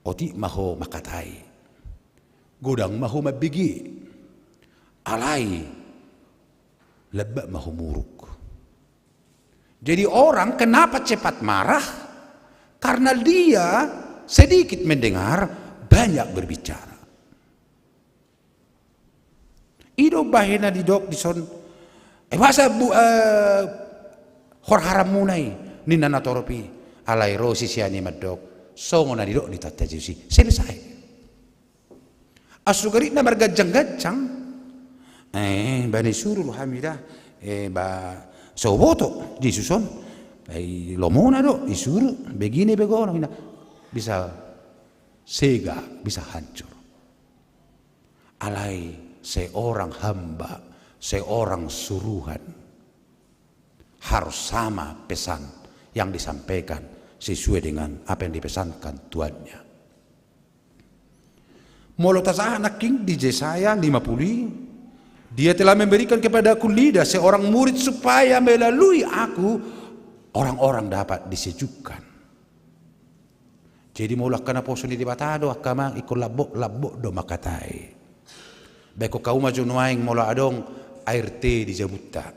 oti maho makatai. Godang maho mabigi. Alai lebak maho muruk. Jadi orang kenapa cepat marah? Karena dia sedikit mendengar, banyak berbicara. Ido bahena di dok di son masa hor haram munai ninna natoropi alai rosi siani madok songo na di dok di tata Jesusi selesai asugari na margajang-gajang bani surul hamidah ba soboto Jesuson lomona do isuru begini begono bisa sega bisa hancur alai seorang hamba, seorang suruhan harus sama pesan yang disampaikan sesuai dengan apa yang dipesankan tuannya. Molotasa anak king di Yesaya 50, dia telah memberikan kepada aku lidah seorang murid supaya melalui aku orang-orang dapat disejukkan. Jadi mulak kana poso ni dibatado akama ikut labok do makatai. Beko kau maju nuaing mola adong air teh di Jabuta.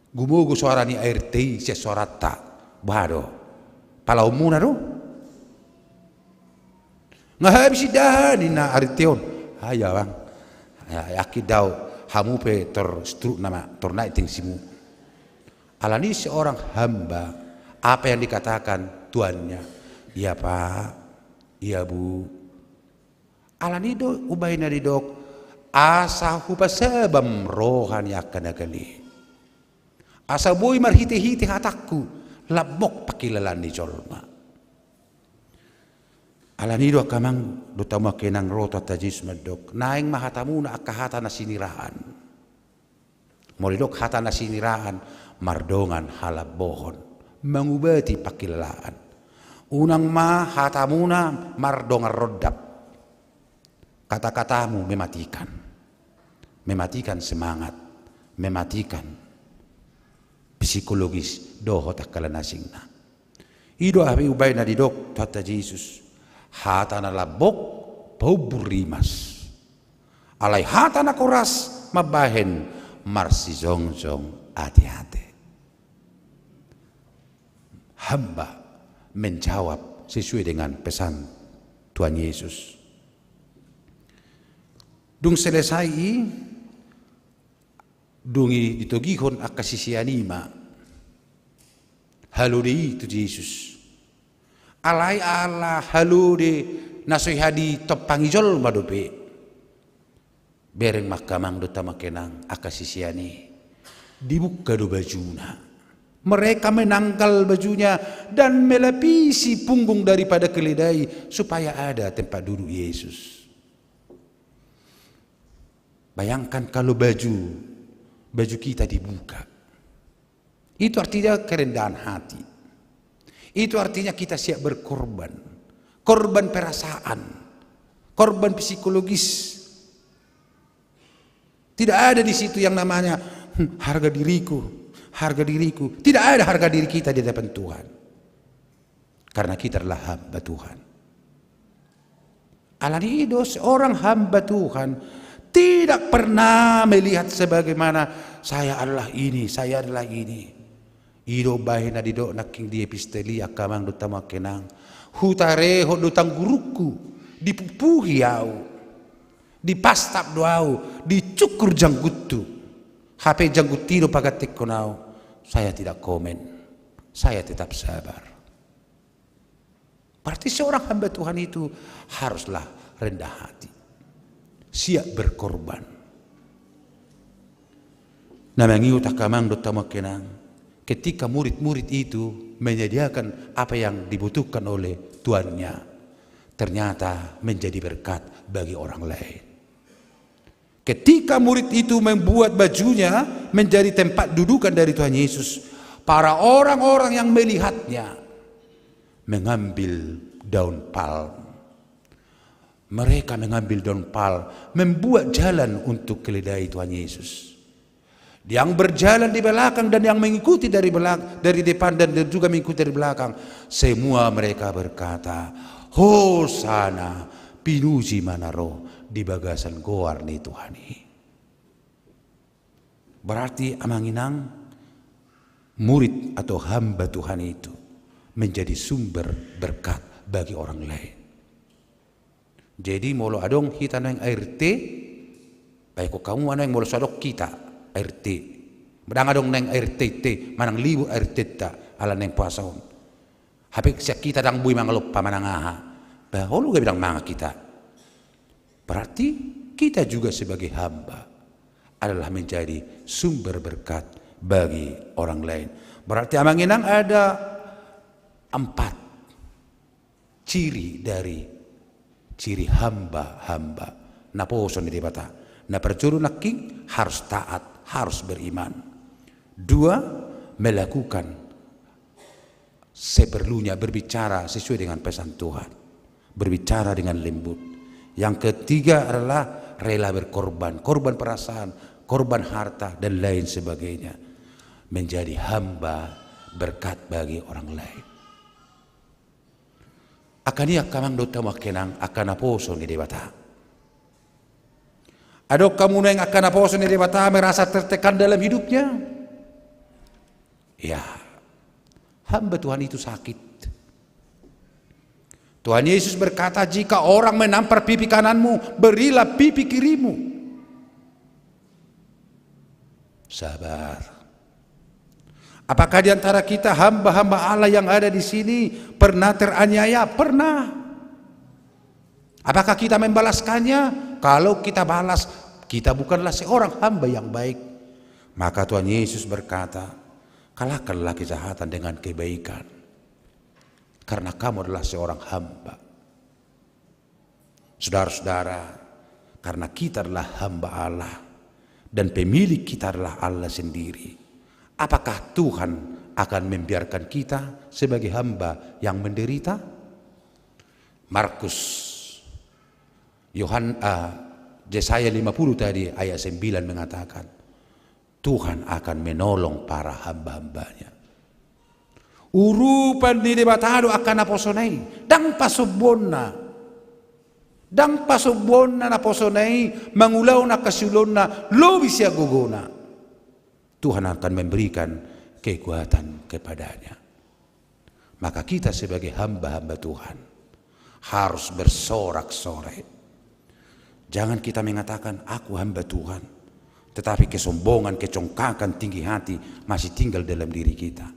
Gumugu suara ni air teh sia suarata Bado. Palau muna do. Ngahabisi dahan ina ariteon. Haya bang. Aki daw hamu pe terstruk nama tornai ting simu. Alani seorang hamba, apa yang dikatakan tuannya? Iya pak, iya bu. Alani do ubaina di dok. Asa hupa sebam rohani akan agali. Asa boy marhiti-hiti hatakku labok pakilalan di colma. Alani do kamang do tama kenang roto tajis medok. Naing mahatamu na akahata na siniraan. Molidok hata na siniraan mardongan halap bohon. Mengubati pakilalaan. Unang mahatamu na mardongan rodap. Kata-katamu mematikan. Mematikan semangat. Mematikan psikologis doho takalanasing na. Ido abi ubay na didok tata Jesus. Hata na labok bau burimas. Alay hata na koras mabahen marsi zongjong hati-hati. Hamba menjawab sesuai dengan pesan Tuhan Yesus. Dung selesai dungi ditogihon akasisianima. Halo de itu Yesus. Alai Allah halo de nasoy hadi topangi jol madope. Bereng makamang do tamakenang akasisiani. Dibuka do bajuna. Mereka menangkal bajunya dan melapisi punggung daripada keledai supaya ada tempat duduk Yesus. Bayangkan kalau baju kita dibuka. Itu artinya kerendahan hati. Itu artinya kita siap berkorban. Korban perasaan. Korban psikologis. Tidak ada di situ yang namanya harga diriku. Harga diriku. Tidak ada harga diri kita di hadapan Tuhan. Karena kita adalah hamba Tuhan. Alanido seorang hamba Tuhan tidak pernah melihat sebagaimana saya adalah ini, saya adalah ini. Ido bahina dido naking di episteli akamang do tamakenang. Hutareho do tangguruku dipupuhi au. Dipastap doau, dicukur janggutu. HP janggutido pagatik konau. Saya tidak komen. Saya tetap sabar. Berarti seorang hamba Tuhan itu haruslah rendah hati. Siap berkorban. Namangiu takamang do tamakenang. Ketika murid-murid itu menyediakan apa yang dibutuhkan oleh tuannya, ternyata menjadi berkat bagi orang lain. Ketika murid itu membuat bajunya menjadi tempat dudukan dari Tuhan Yesus, para orang-orang yang melihatnya mengambil daun palm. Mereka mengambil daun palm, membuat jalan untuk keledai Tuhan Yesus. Yang berjalan di belakang dan yang mengikuti dari belakang, dari depan dan juga mengikuti dari belakang, semua mereka berkata, Hosana, pinuji manaro di bagasan goar ni Tuhani. Berarti amanginang murid atau hamba Tuhan itu menjadi sumber berkat bagi orang lain. Jadi molo adong kita nang RT, baik kamu mana yang molo sadok kita RT. Bedang adong nang RT manang libu RT ta ala nang puasaon. Hapik sia kita dang bui mangalupa manang aha. Bahulu ga bidang manga kita. Berarti kita juga sebagai hamba adalah menjadi sumber berkat bagi orang lain. Berarti amanginang ada 4 ciri dari ciri hamba-hamba. Naposon di bata. Na percuru naking harus taat, harus beriman. 2, melakukan seperlunya, berbicara sesuai dengan pesan Tuhan. Berbicara dengan lembut. Yang ketiga adalah rela berkorban, korban perasaan, korban harta dan lain sebagainya. Menjadi hamba berkat bagi orang lain. Akania kamang do tamakenang akan aposo ni debata. Adok kamu yang akan aposo ni debata merasa tertekan dalam hidupnya? Ya. hamba Tuhan itu sakit. Tuhan Yesus berkata, jika orang menampar pipi kananmu, berilah pipi kirimu. Sabar. Apakah di antara kita hamba-hamba Allah yang ada di sini pernah teraniaya? Pernah. Apakah kita membalaskannya? Kalau kita balas, kita bukanlah seorang hamba yang baik. Maka Tuhan Yesus berkata, kalahkanlah kejahatan dengan kebaikan, karena kamu adalah seorang hamba. Saudara-saudara, karena kita adalah hamba Allah dan pemilik kita adalah Allah sendiri, apakah Tuhan akan membiarkan kita sebagai hamba yang menderita? Yesaya 50 tadi ayat 9 mengatakan, Tuhan akan menolong para hamba-hambanya. Urupan di debatado akan naposonai, dang pasubona naposonai, mangulaw na kasulon na lobi siya guguna. Tuhan akan memberikan kekuatan kepadanya. Maka kita sebagai hamba-hamba Tuhan harus bersorak-sorai. Jangan kita mengatakan aku hamba Tuhan, tetapi kesombongan, kecongkakan, tinggi hati masih tinggal dalam diri kita.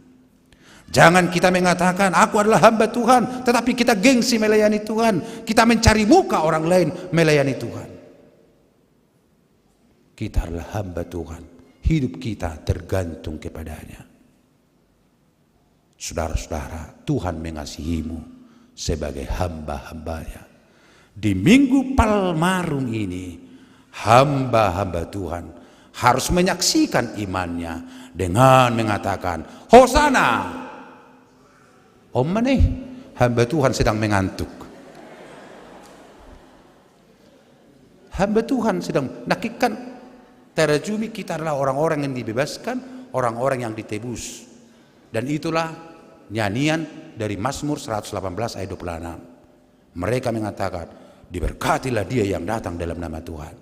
Jangan kita mengatakan aku adalah hamba Tuhan, tetapi kita gengsi melayani Tuhan, kita mencari muka orang lain melayani Tuhan. Kita adalah hamba Tuhan, hidup kita tergantung kepadanya. Saudara-saudara, Tuhan mengasihimu sebagai hamba-hambanya. Di Minggu Palmarum ini, hamba-hamba Tuhan harus menyaksikan imannya dengan mengatakan Hosana. Hamba Tuhan sedang mengantuk. Hamba Tuhan sedang nakikan. Terjumi kita adalah orang-orang yang dibebaskan, orang-orang yang ditebus. Dan itulah nyanyian dari Mazmur 118 ayat 26. Mereka mengatakan, diberkatilah dia yang datang dalam nama Tuhan.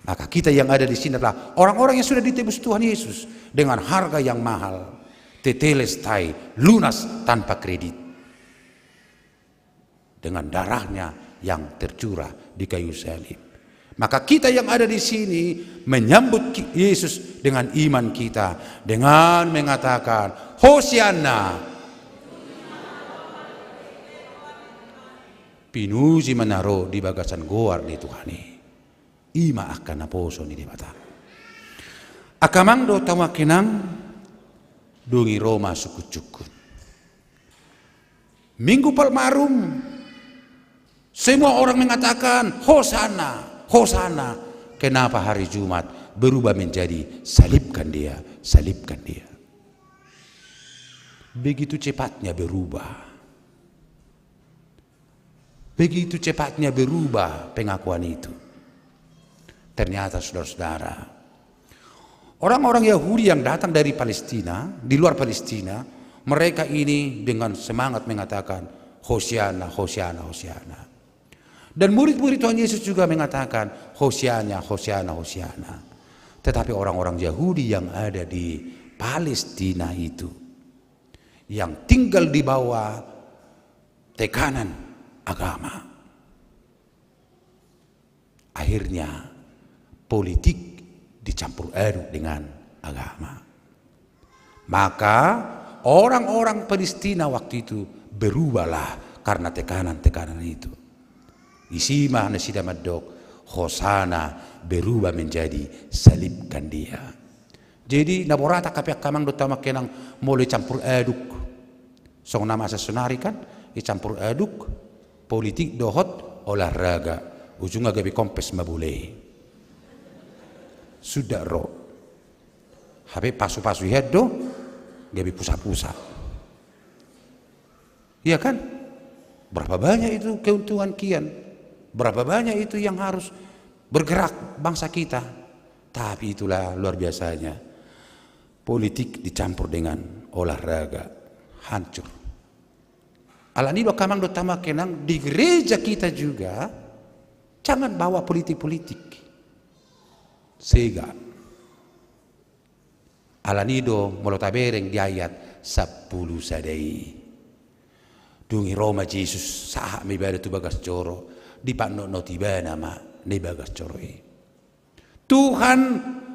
Maka kita yang ada di sini adalah orang-orang yang sudah ditebus Tuhan Yesus dengan harga yang mahal. Tetelestai, lunas tanpa kredit. Dengan darahnya yang tercurah di kayu salib. Maka kita yang ada di sini menyambut Yesus dengan iman kita, dengan mengatakan Hosianna. Pinuji menaro di bagasan goar di Tuhani. Ima akan naposo ni debata. Akamang do tawa kenang dungi Roma sukut-cukut. Minggu Palmarum semua orang mengatakan Hosana, Hosana. Kenapa hari Jumat berubah menjadi salibkan dia, salibkan dia. Begitu cepatnya berubah. Begitu cepatnya berubah pengakuan itu. Ternyata saudara-saudara, orang-orang Yahudi yang datang dari Palestina, di luar Palestina, mereka ini dengan semangat mengatakan Hosiana, Hosiana, Hosiana. Dan murid-murid Tuhan Yesus juga mengatakan Hosiana, Hosiana, Hosiana. Tetapi orang-orang Yahudi yang ada di Palestina itu, yang tinggal di bawah tekanan agama, akhirnya politik dicampur aduk dengan agama. Maka orang-orang Palestina waktu itu berubahlah karena tekanan-tekanan itu. Isima nasida madok Hosana berubah menjadi salibkan dia. Jadi naborata kapiak kamang do tama kenang mulai campur aduk. Song nama sesunari kan campur aduk politik dohot olahraga ujungnya gabi kompes mabule. Sudah roh. Habe pasu-pasu hedo gabi pusat-pusat. Iya kan? Berapa banyak itu keuntungan kian? Berapa banyak itu yang harus bergerak bangsa kita? Tapi itulah luar biasanya. Politik dicampur dengan olahraga, hancur. Alani do kamang do tama kenang di gereja kita juga jangan bawa politik-politik. Sega. Alani do molotabereng di ayat 10 sadai. Dungi Roma Jesus sah mi bada tu bagas coro di panno tiba nama ne bagas coro. Tuhan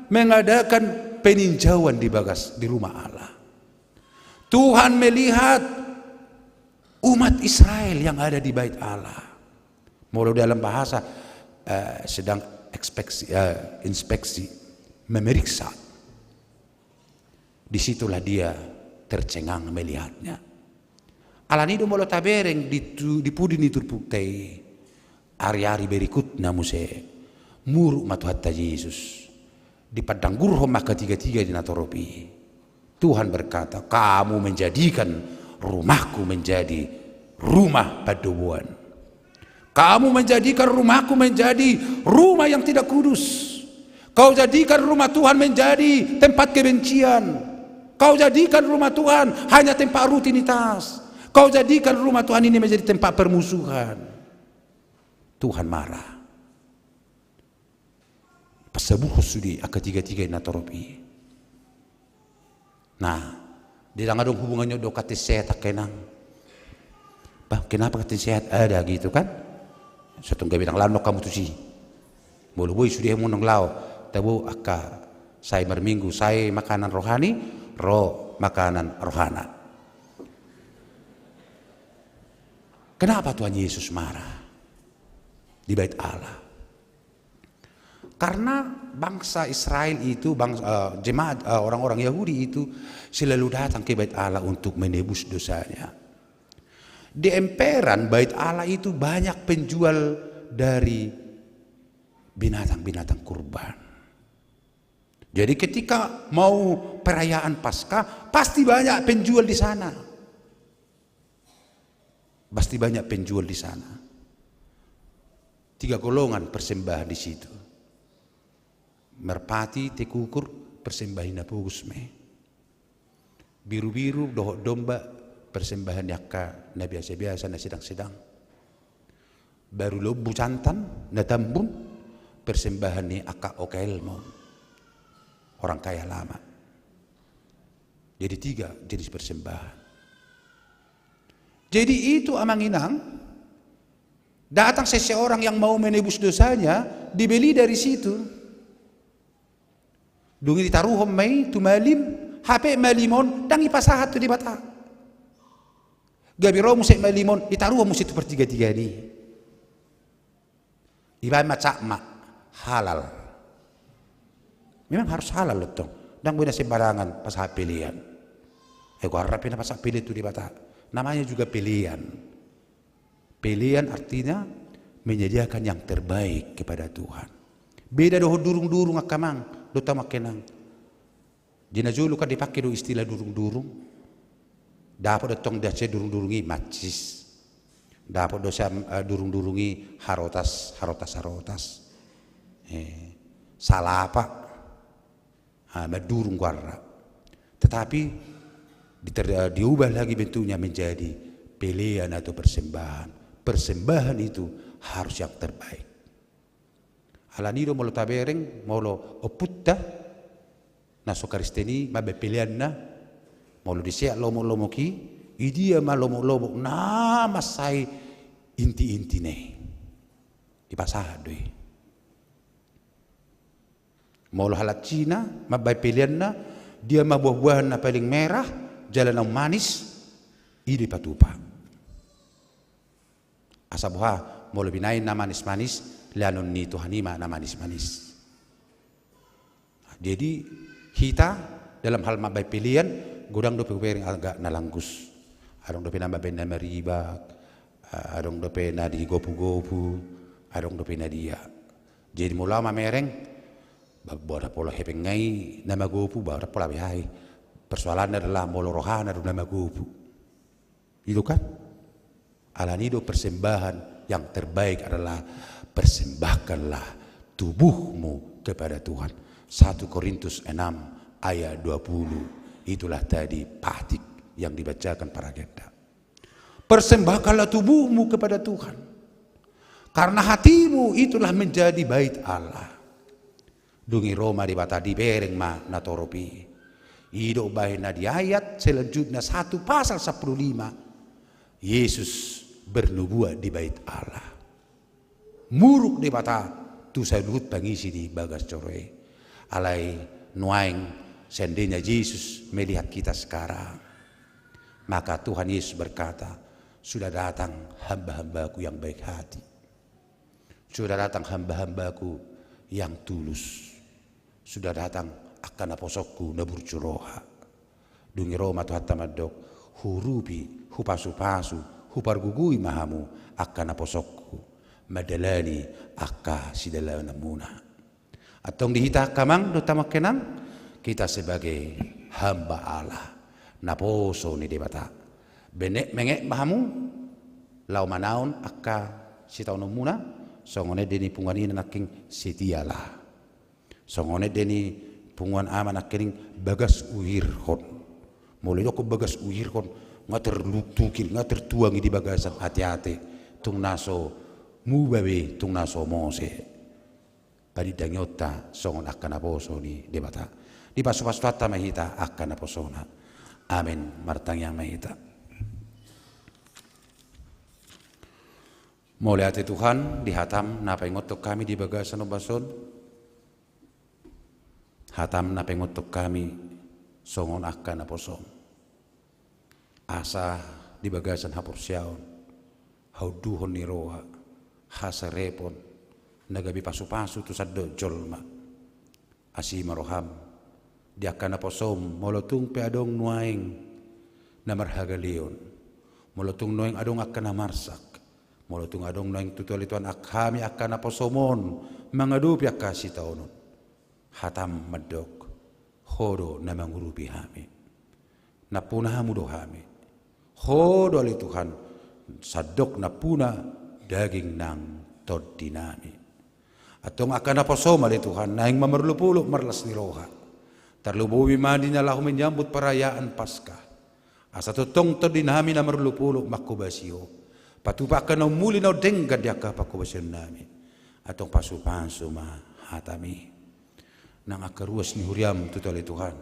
mengadakan peninjauan di rumah Allah. Tuhan melihat umat Israel yang ada di bait Allah. Mulai dalam bahasa sedang inspeksi, memeriksa. Disitulah dia tercengang melihatnya. Alanido molo tabereng di pudi ni turpuktei. Ari-ari berikutnya muse muruk matuhatta Yesus. Di padang gurhom maka tiga-tiga di natoropi. Tuhan berkata, kamu menjadikan rumahku menjadi rumah paduan. Kamu menjadikan rumahku menjadi rumah yang tidak kudus. Kau jadikan rumah Tuhan menjadi tempat kebencian. Kau jadikan rumah Tuhan hanya tempat rutinitas. Kau jadikan rumah Tuhan ini menjadi tempat permusuhan. Tuhan marah. Pasabuh sudi tiga-tiga natoropi. Nah, di tengah dong hubungannya do kata sehat kenang. Bah, kenapa kata sehat ada gitu kan? Satu nggak bilang lanok kamu tuh sih. Bolu boy sudah mau nong lau. Tabu akka saya berminggu saya makanan rohani, makanan rohana. Kenapa Tuhan Yesus marah di bait Allah? Karena bangsa Israel itu, jemaat orang-orang Yahudi itu selalu datang ke bait Allah untuk menebus dosanya. Di emperan bait Allah itu banyak penjual dari binatang-binatang kurban. Jadi ketika mau perayaan Paskah, pasti banyak penjual di sana. Pasti banyak penjual di sana. 3 golongan persembahan di situ. Merpati tekukur persembahan bagus me. Biru-biru dohok domba persembahan yakka na biasa-biasa na sedang-sedang. Baru lobu cantan na tambun persembahan ni akka okelmo. Orang kaya lama. Jadi 3 jenis persembahan. Jadi itu amanginang datang seseorang yang mau menebus dosanya dibeli dari situ. Dungi ditaruhom may tumalim HP malimon dangi pasahat tu di bata. Gabiro musik malimon ditaruhom musik tu pertiga-tiga ni. Iba macakma halal. Memang harus halal loh tong. Dan bukan sembarangan pasahat pilihan. Aku harapin pasahat pilih tu di bata. Namanya juga pilihan. Pilihan artinya menyediakan yang terbaik kepada Tuhan. Beda doh durung-durung akamang. Dota makenang. Jinajulu kan dipakai do istilah durung-durung. Dapat datang dace durung-durungi macis. Dapat dosa durung-durungi harotas. Salapa. Durung warna. Tetapi diubah lagi bentuknya menjadi pilihan atau persembahan. Persembahan itu harus yang terbaik. Alanido molo tabereng molo oputta na sokaristeni mabe pilihan na molo disia lomo ki idia ma lomo na masai inti ne di pasahadoi molo halat Cina mabe pilihan na dia ma buah-buahan na paling merah jalan yang manis ide patupa asabuha molo binain na manis-manis lanon ni Tuhanima na manis-manis. Jadi kita dalam hal mabay pilihan gudang do pering agak nalanggus. Arong do pinambay na maribak, arong do na di gopu-gopu, arong do na dia. Jadi mula mamereng bagbora pola hepengai na magopu bara pola bihai. Persoalan adalah molo rohana do na magopu. Itu kan? Alanido persembahan yang terbaik adalah persembahkanlah tubuhmu kepada Tuhan. 1 Korintus 6 ayat 20. Itulah tadi patik yang dibacakan para genda. Persembahkanlah tubuhmu kepada Tuhan. Karena hatimu itulah menjadi bait Allah. Dungi Roma di bata di bereng ma natoropi. Ido bahina di ayat selanjutnya 1 pasal 15 Yesus bernubuat di bait Allah. Muruk di bata tu salut pangisi di bagas coroe. Alai nuaing seandainya Yesus melihat kita sekarang. Maka Tuhan Yesus berkata, sudah datang hamba-hambaku yang baik hati. Sudah datang hamba-hambaku yang tulus. Sudah datang akan aposokku naburcuroha. Dungi Roma Tuhan tamadok hurupi hupasu-pasu hupargugui mahamu akan aposokku madalani akka sidalana muna. Atong dihita kamang do tamakkenang kita sebagai hamba Allah naposo ni debata benek mengek mahamu lau manaon akka sitaon muna songone deni punganin naking setialah songone deni punguan aman akening bagas uhirhon mulai doko bagas uhirhon ngater lutukil ngater tuangi di bagasan hati-hati tung naso mubabe tung naso mose padi danyota songon akan aposo ni debata di pasu-pasu tata mahita akan aposona amin martang yang mahita. Mulai hati Tuhan dihatam napa ngotok kami di bagasan obason hatam na pengotok kami songon akan aposom asa di bagasan hapursiaon hauduhon ni roha hasarepon nagabi pasu-pasu tu saddo jolma asima roham di akan aposom molotung pe adong nuaing na marhagalion molotung nuaing adong akan amarsak molotung adong nuaing tutualituan akhami akan aposomon mangadupi akasi taonon hatam medok hodo na mangurupi hami napuna hamudo hami hodo ali Tuhan sadok napuna daging nang todinami atong akan aposoma ali Tuhan naing mamerlupuluk marlas ni roha tarlubuwi madinya lahu menyambut perayaan Paskah asa totong todinami na merlupuluk makubasio patupakan na muli na denggad yaka pakubasio nami atong pasu-pasu ma hatami nang akaruas ni huriam tutali Tuhan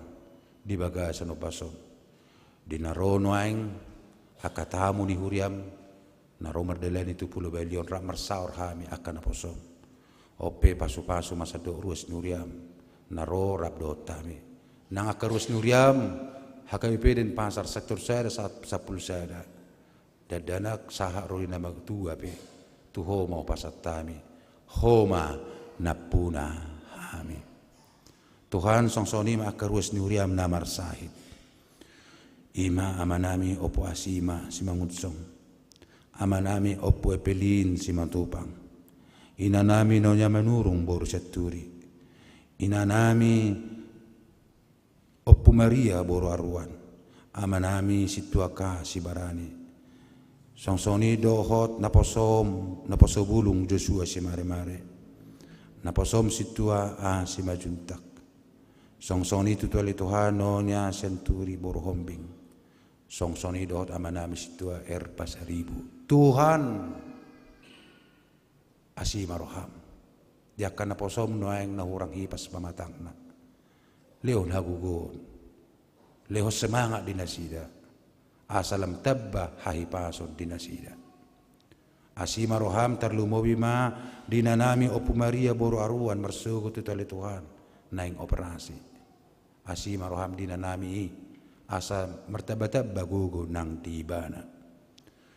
di bagasan opason di narono aing akatamu ni huriam naromar delani tu pulo belion rak marsaur hami akan aposom ope pasu-pasu masa do ruas ni huriam naro rap dotami nang akaruas ni huriam hakami peden pasar sektor sada sapul sada dadanak saha rolina magtua pe tu homa pasatami homa napuna hami Tuhan songsoni makaruas ni huriam namar sahid ima amanami opo asima simangutsong amanami opo epelin simantupang inanami nonya menurung boru seturi inanami opo Maria boru aruan amanami situaka sibarani songsoni dohot naposom bulung Joshua si mare-mare naposom situa simajuntak songsoni tutuali Tuhan nonya senturi borhombing songsoni dohot amanami situa pasaribu Tuhan asima roham diakan naposom noaeng nahurang hipas pamatangna leon hagugon leho semangat dinasida asalam tabba hahipason dinasida asima roham tarlumobi ma dinanami opu Maria boru aruan mersugu tutuali Tuhan naing operasi asima roham dinanami asa mertabatab bagugo nang tibana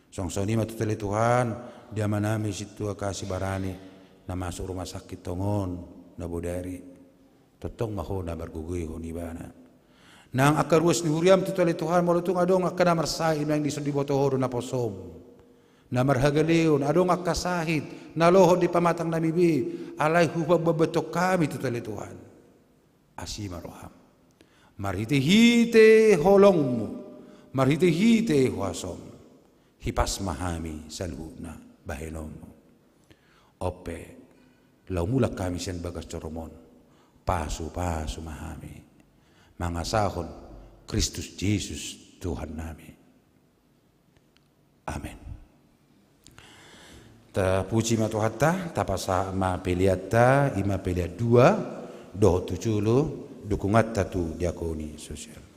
songsoni matutali Tuhan dia manami situa kasih barani na masuk rumah sakit tongon na bodari totong maho na bargugui honibana nang akaruas ni huriam tutali Tuhan molutung adong akana marsai nang disudi botohoro na posom na marhagaleon adong akasahit na loho di pamatang namibi alai hubab babetok kami tutali Tuhan asima roham marhite-hite holongmu marhite-hite huasom hipas mahami salhuna bahenomu ope lau mulak kami sen bagas coromon pasu-pasu mahami mangasahon Kristus Yesus Tuhan nami amin. Ta puji ma Tuhatta tapasa ma peliata ima pelia 2 doh 70 dukungat tu diakoni sosial.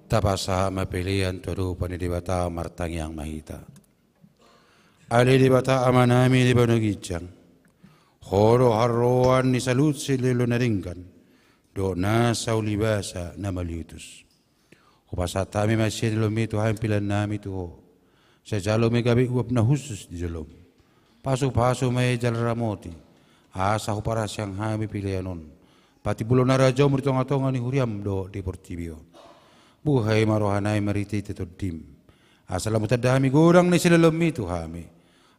Tapasa mapilihan todo panidibata martang yang mahita. Ali dibata amanami di banagijang. Horo haroan ni salut sililo naringkan. Do nasa ulibasa na maliutus. Kupasatami masih dilomito hampilan nami tuho. Sa jalo may gabi uap na husus di jalom. Paso-paso may jalaramoti. Asa ko para siyang hami pilihanon. Pati bulo na radyo mo ritong ni huriam do di portibio. Buhay marohanay mariti tito dim. Asalam tadami gurang ni sila lumito hami.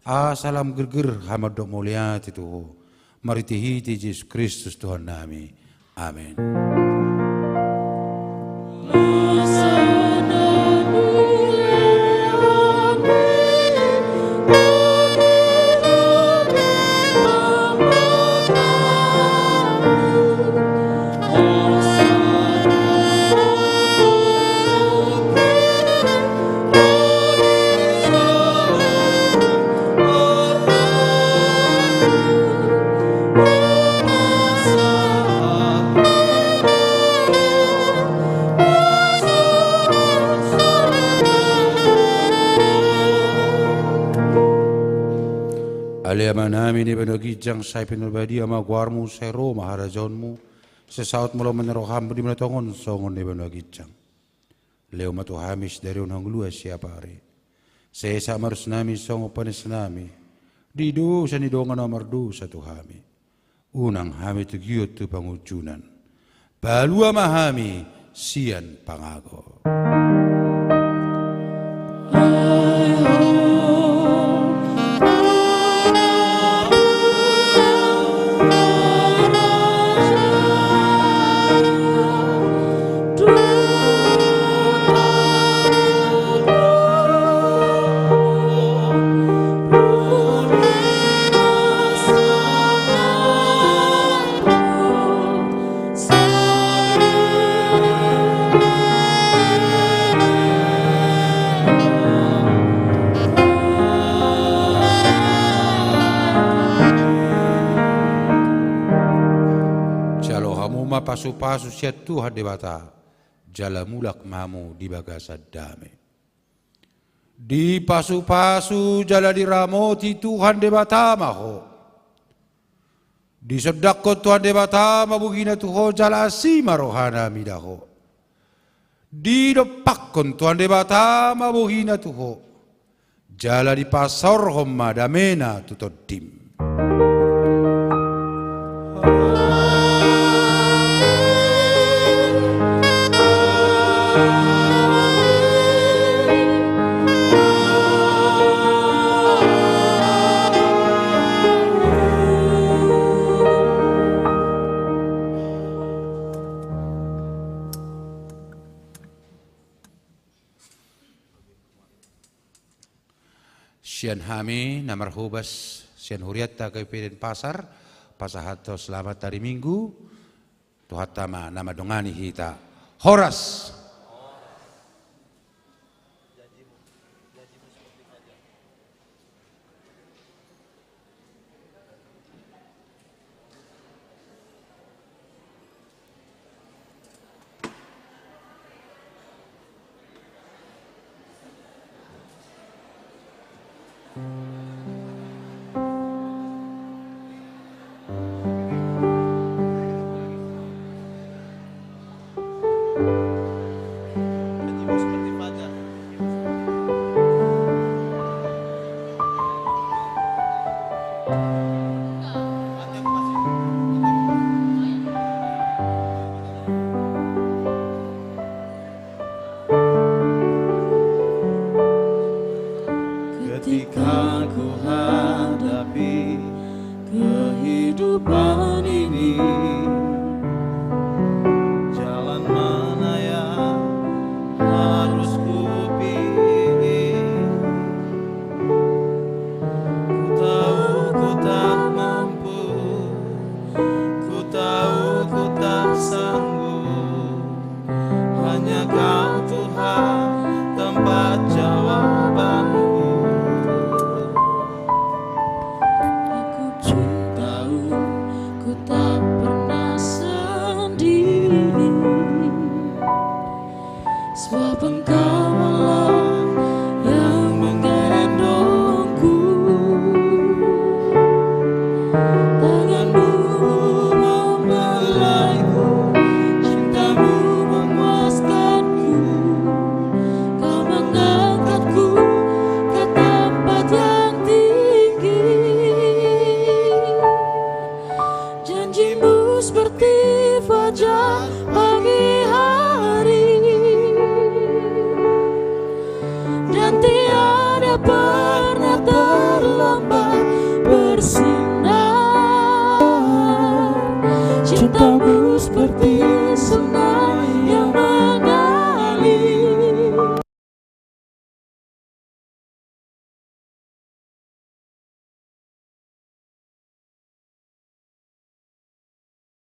Asalam gerger hamad do mulia tito. Maritihiti Jesus Kristus Tuhan nami. Amen. Aliaman namin ibanagijang sa pinulbadi ama guarmu sero maharajonmu sesaut mula meneroham di menetongon songon ibanagijang leo matu hamis dari unang luas siapa hari sesa marus nami songo panes nami dido sa nidongan nomor do satu hami unang hami tu giot tu pangujunan balua mahami sian pangago. Pasu-pasu siat Tuhan debata jala mulak mamu di bagasa dame. Di pasu-pasu jala diramoti Tuhan debata maho. Di sedakko Tuhan debata mabugina tuho jala asima rohana midaho. Di depakkon Tuhan debata mabugina tuho jala di pasor homma damena tutodim. Sian hami namar hubas sian huriatta kay piden pasar pasahato selamat hari Minggu tuhatama nama dongani hita Horas. Ketika ku hadapi kehidupan janjimu seperti fajar pagi hari, dan tiada pernah terlambat bersinar. Cinta